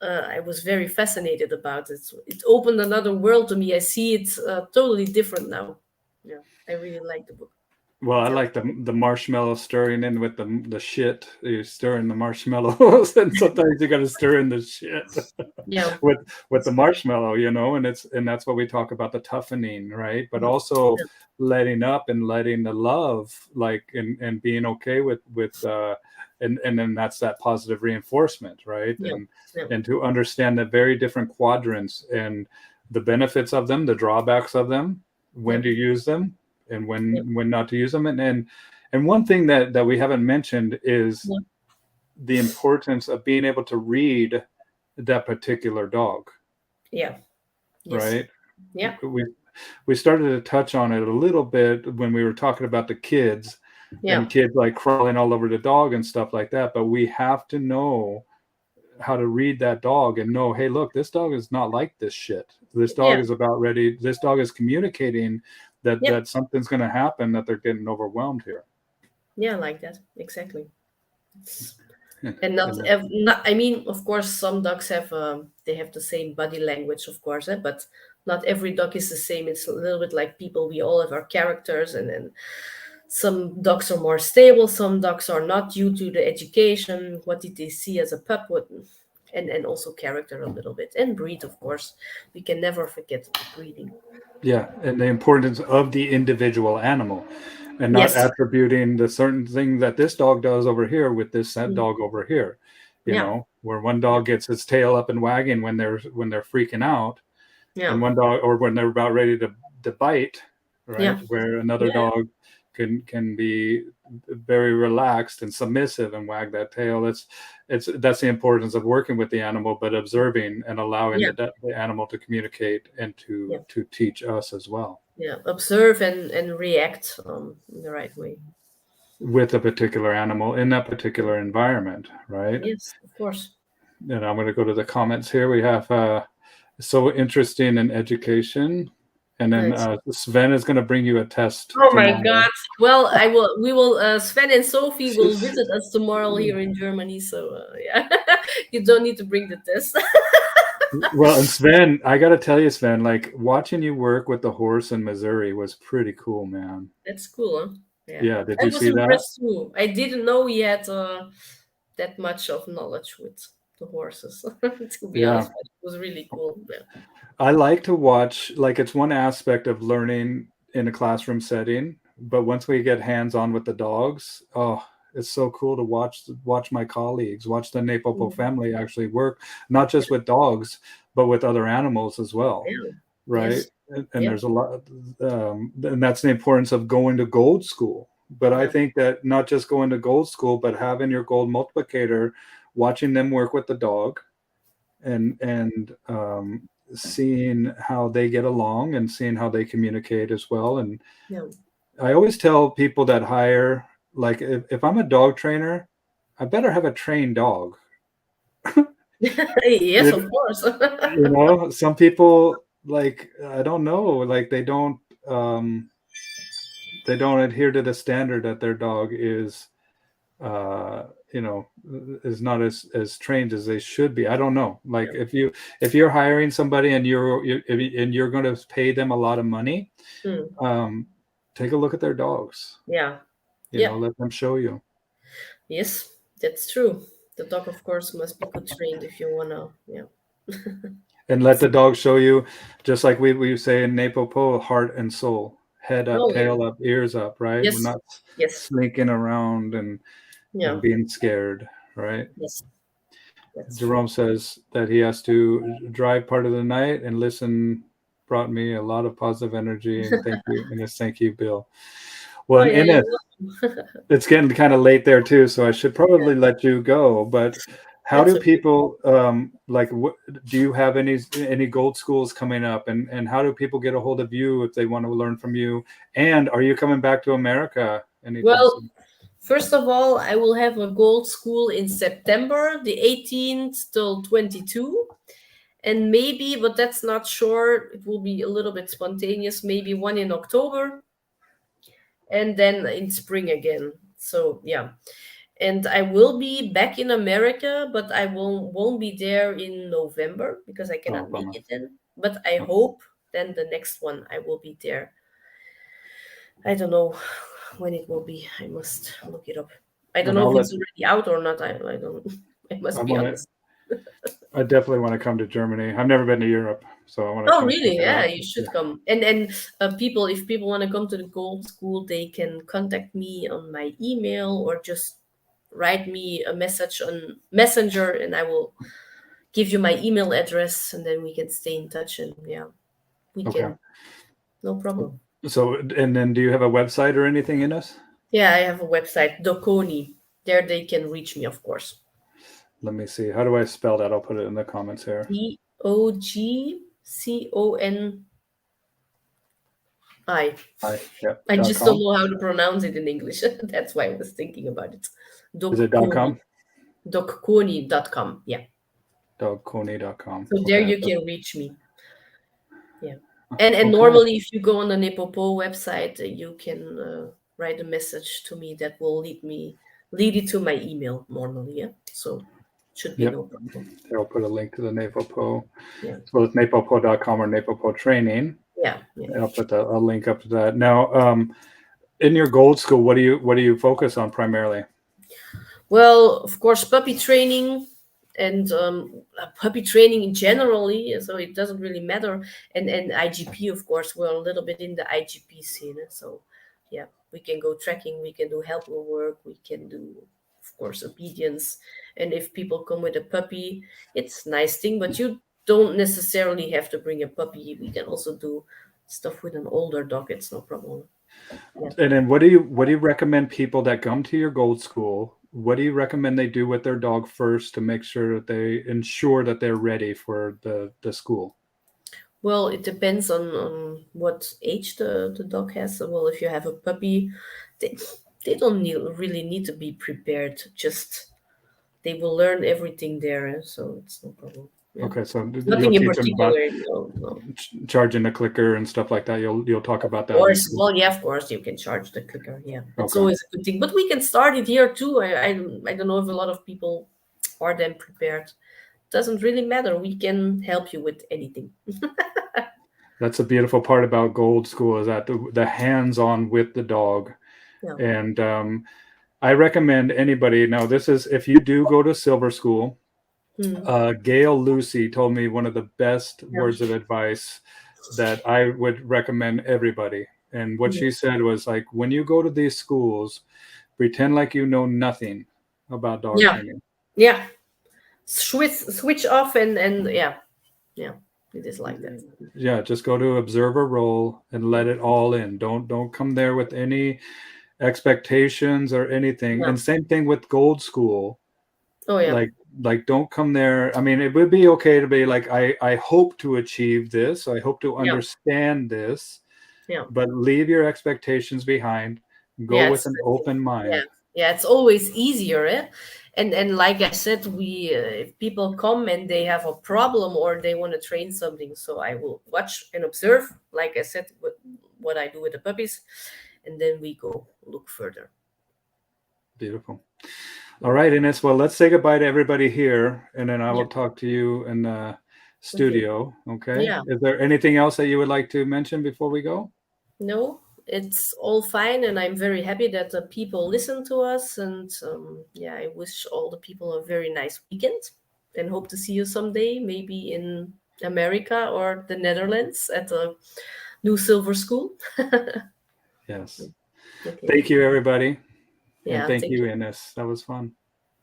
Speaker 2: I was very fascinated about. It opened another world to me. I see it totally different now. Yeah, I really like the book.
Speaker 1: Well, I like the marshmallow stirring in with the shit. You stir in the marshmallows, and sometimes you got to stir in the shit. with the marshmallow, and that's what we talk about, the toughening, right? But also letting up and letting the love, like, and being okay with and then that's that positive reinforcement, right? And to understand the very different quadrants and the benefits of them, the drawbacks of them, when to use them, and when not to use them. And one thing that we haven't mentioned is the importance of being able to read that particular dog. Right. We started to touch on it a little bit when we were talking about the kids, and kids like crawling all over the dog and stuff like that. But we have to know how to read that dog and know, hey, look, this dog is not like this shit. This dog is about ready. This dog is communicating that something's going to happen, that they're getting overwhelmed here.
Speaker 2: Yeah, like that. Exactly. And not, I mean, of course, some dogs have, they have the same body language, of course, but not every dog is the same. It's a little bit like people. We all have our characters, and then some dogs are more stable. Some dogs are not, due to the education. What did they see as a pup? And also character a little bit, and breed, of course. We can never forget breeding.
Speaker 1: Yeah, and the importance of the individual animal, and not attributing the certain thing that this dog does over here with this dog over here. You know, where one dog gets its tail up and wagging when they're freaking out, and one dog, or when they're about ready to bite, right? Where another dog can be very relaxed and submissive and wag that tail. That's the importance of working with the animal, but observing and allowing the animal to communicate and to teach us as well.
Speaker 2: Observe and react in the right way
Speaker 1: with a particular animal in that particular environment, right?
Speaker 2: Yes, of course.
Speaker 1: And I'm going to go to the comments here. We have so interesting in education. And then Sven is going to bring you a test.
Speaker 2: Oh tomorrow. My God! Well, we will. Sven and Sophie will visit us tomorrow here in Germany. So you don't need to bring the test.
Speaker 1: Well, and Sven, I got to tell you, Sven, like watching you work with the horse in Missouri was pretty cool, man.
Speaker 2: That's cool, huh?
Speaker 1: Yeah. Did you see that?
Speaker 2: Too. I didn't know he had that much of knowledge with the horses. To be honest, it was really cool. Yeah.
Speaker 1: I like to watch, like it's one aspect of learning in a classroom setting, but once we get hands-on with the dogs, It's so cool to watch my colleagues, watch the NePoPo
Speaker 2: Mm.
Speaker 1: family actually work, not just with dogs, but with other animals as well,
Speaker 2: Yeah.
Speaker 1: right?
Speaker 2: Yes.
Speaker 1: And
Speaker 2: Yeah.
Speaker 1: there's a lot, and that's the importance of going to Gold School. But I
Speaker 2: Yeah.
Speaker 1: think that not just going to Gold School, but having your gold multiplicator, watching them work with the dog, and seeing how they get along and seeing how they communicate as well. And
Speaker 2: Yeah.
Speaker 1: I always tell people that hire, like, if I'm a dog trainer, I better have a trained dog.
Speaker 2: Yes,
Speaker 1: You,
Speaker 2: of course.
Speaker 1: you know, some people, like, I don't know, like they don't adhere to the standard that their dog is, you know, is not as trained as they should be. I don't know. Like, if you're hiring somebody and you're going to pay them a lot of money,
Speaker 2: Hmm.
Speaker 1: take a look at their dogs.
Speaker 2: Yeah.
Speaker 1: You
Speaker 2: Yeah.
Speaker 1: know, let them show you.
Speaker 2: Yes, that's true. The dog, of course, must be good trained if you wanna. Yeah.
Speaker 1: And let the dog show you, just like we say in NePoPo, heart and soul, head up,
Speaker 2: Oh yeah.
Speaker 1: tail up, ears up, right? We're
Speaker 2: Yes.
Speaker 1: not
Speaker 2: Yes.
Speaker 1: slinking around and
Speaker 2: Yeah.
Speaker 1: being scared, right?
Speaker 2: Yes. That's true.
Speaker 1: Jerome says that he has to drive part of the night and listen. Brought me a lot of positive energy, and thank you, Ines. Thank you, Bill. Well,
Speaker 2: Oh
Speaker 1: and
Speaker 2: yeah. You're
Speaker 1: Ines,
Speaker 2: welcome.
Speaker 1: it's getting kind of late there too, so I should probably let you go. But how
Speaker 2: That's
Speaker 1: do
Speaker 2: okay.
Speaker 1: people like? What do you have any gold schools coming up, and how do people get a hold of you if they want to learn from you? And are you coming back to America anytime
Speaker 2: Well,
Speaker 1: soon?
Speaker 2: first of all, I will have a gold school in September, the 18th till 22. And maybe, but that's not sure, it will be a little bit spontaneous, maybe one in October and then in spring again. So, yeah. And I will be back in America, but I won't be there in November because I
Speaker 1: Oh,
Speaker 2: cannot make
Speaker 1: bummer.
Speaker 2: it then. But I hope then the next one I will be there. I don't know when it will be. I must look it up. I don't
Speaker 1: And
Speaker 2: know
Speaker 1: I'll
Speaker 2: if
Speaker 1: let
Speaker 2: it's already out or not. I don't. I
Speaker 1: I
Speaker 2: must be
Speaker 1: want to.
Speaker 2: honest.
Speaker 1: I definitely want to come to Germany. I've never been to Europe, so I want to
Speaker 2: Oh,
Speaker 1: come check
Speaker 2: really?
Speaker 1: it
Speaker 2: Yeah,
Speaker 1: out.
Speaker 2: you
Speaker 1: Yeah.
Speaker 2: should come. And people, if people want to come to the Gold School, they can contact me on my email or just write me a message on Messenger, and I will give you my email address, and then we can stay in touch. And yeah, we
Speaker 1: Okay.
Speaker 2: can. No problem.
Speaker 1: So, and then do you have a website or anything in us?
Speaker 2: Yeah, I have a website, DOGCONI. There they can reach me, of course.
Speaker 1: Let me see. How do I spell that? I'll put it in the comments here.
Speaker 2: DOGCONI.
Speaker 1: Hi. Yeah.
Speaker 2: I just don't
Speaker 1: .com.
Speaker 2: know how to pronounce it in English. That's why I was thinking about it.
Speaker 1: Is it
Speaker 2: DOGCONI.
Speaker 1: .com?
Speaker 2: DOGCONI.com. Yeah.
Speaker 1: DogConey.com.
Speaker 2: So there
Speaker 1: Okay.
Speaker 2: you can reach me. Yeah. And
Speaker 1: Okay.
Speaker 2: normally, if you go on the NePoPo website, you can write a message to me that will lead it to my email normally. Yeah. So should be
Speaker 1: Yep.
Speaker 2: no problem.
Speaker 1: Here, I'll put a link to the NePoPo.
Speaker 2: Yeah.
Speaker 1: So it's NePoPo.com or NePoPo training.
Speaker 2: Yeah. Yeah.
Speaker 1: I'll put a link up to that. Now, in your gold school, what do you focus on primarily?
Speaker 2: Well, of course, puppy training and puppy training in generally, so it doesn't really matter. And IGP, of course, we're a little bit in the IGP scene. So, yeah, we can go tracking, we can do helper work, we can do, of course, obedience. And if people come with a puppy, it's a nice thing, but you don't necessarily have to bring a puppy. We can also do stuff with an older dog. It's no problem. Yeah.
Speaker 1: And then what do you recommend people that come to your gold school? What do you recommend they do with their dog first to make sure that they ensure that they're ready for the school?
Speaker 2: Well, it depends on what age the dog has. So, well, if you have a puppy, they, they don't really need to be prepared. Just they will learn everything there, so it's no problem. Yeah.
Speaker 1: Okay, so you'll
Speaker 2: Nothing in
Speaker 1: teach them about
Speaker 2: particular. No, no.
Speaker 1: charging the clicker and stuff like that. You'll talk
Speaker 2: Of
Speaker 1: about that in the
Speaker 2: course.
Speaker 1: school.
Speaker 2: Well, yeah, of course you can charge the clicker. Yeah, it's
Speaker 1: Okay.
Speaker 2: always a good thing. But we can start it here too. I don't know if a lot of people are then prepared. Doesn't really matter. We can help you with anything.
Speaker 1: That's a beautiful part about Gold School is that the hands-on with the dog.
Speaker 2: Yeah.
Speaker 1: And I recommend anybody. Now, this is if you do go to Silver School. Gail Lucy told me one of the best words of advice that I would recommend everybody. And what she said was like, when you go to these schools, pretend like you know nothing about dog
Speaker 2: Yeah.
Speaker 1: training.
Speaker 2: Yeah. Switch off and yeah. It is like that.
Speaker 1: Yeah, just go to observer role and let it all in. Don't come there with any expectations or anything.
Speaker 2: Yeah.
Speaker 1: And same thing with Gold School.
Speaker 2: Oh yeah.
Speaker 1: Like don't come there. I mean, it would be okay to be like, I hope to achieve this. I hope to
Speaker 2: Yeah.
Speaker 1: understand this,
Speaker 2: Yeah.
Speaker 1: but leave your expectations behind. Go
Speaker 2: Yeah.
Speaker 1: with an open mind.
Speaker 2: Yeah, it's always easier, eh? And like I said, we if people come and they have a problem or they want to train something, so I will watch and observe, like I said, what I do with the puppies, and then we go look further.
Speaker 1: Beautiful. All right, Ines. Well, let's say goodbye to everybody here, and then I will
Speaker 2: Yeah.
Speaker 1: talk to you in the studio. Okay.
Speaker 2: Yeah.
Speaker 1: Is there anything else that you would like to mention before we go?
Speaker 2: No, it's all fine, and I'm very happy that the people listen to us. And yeah, I wish all the people a very nice weekend, and hope to see you someday, maybe in America or the Netherlands at the new Silver School.
Speaker 1: Yes.
Speaker 2: Okay.
Speaker 1: Thank you, everybody. And
Speaker 2: Yeah,
Speaker 1: thank
Speaker 2: thank
Speaker 1: you,
Speaker 2: you.
Speaker 1: Ines. That was fun.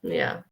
Speaker 2: Yeah.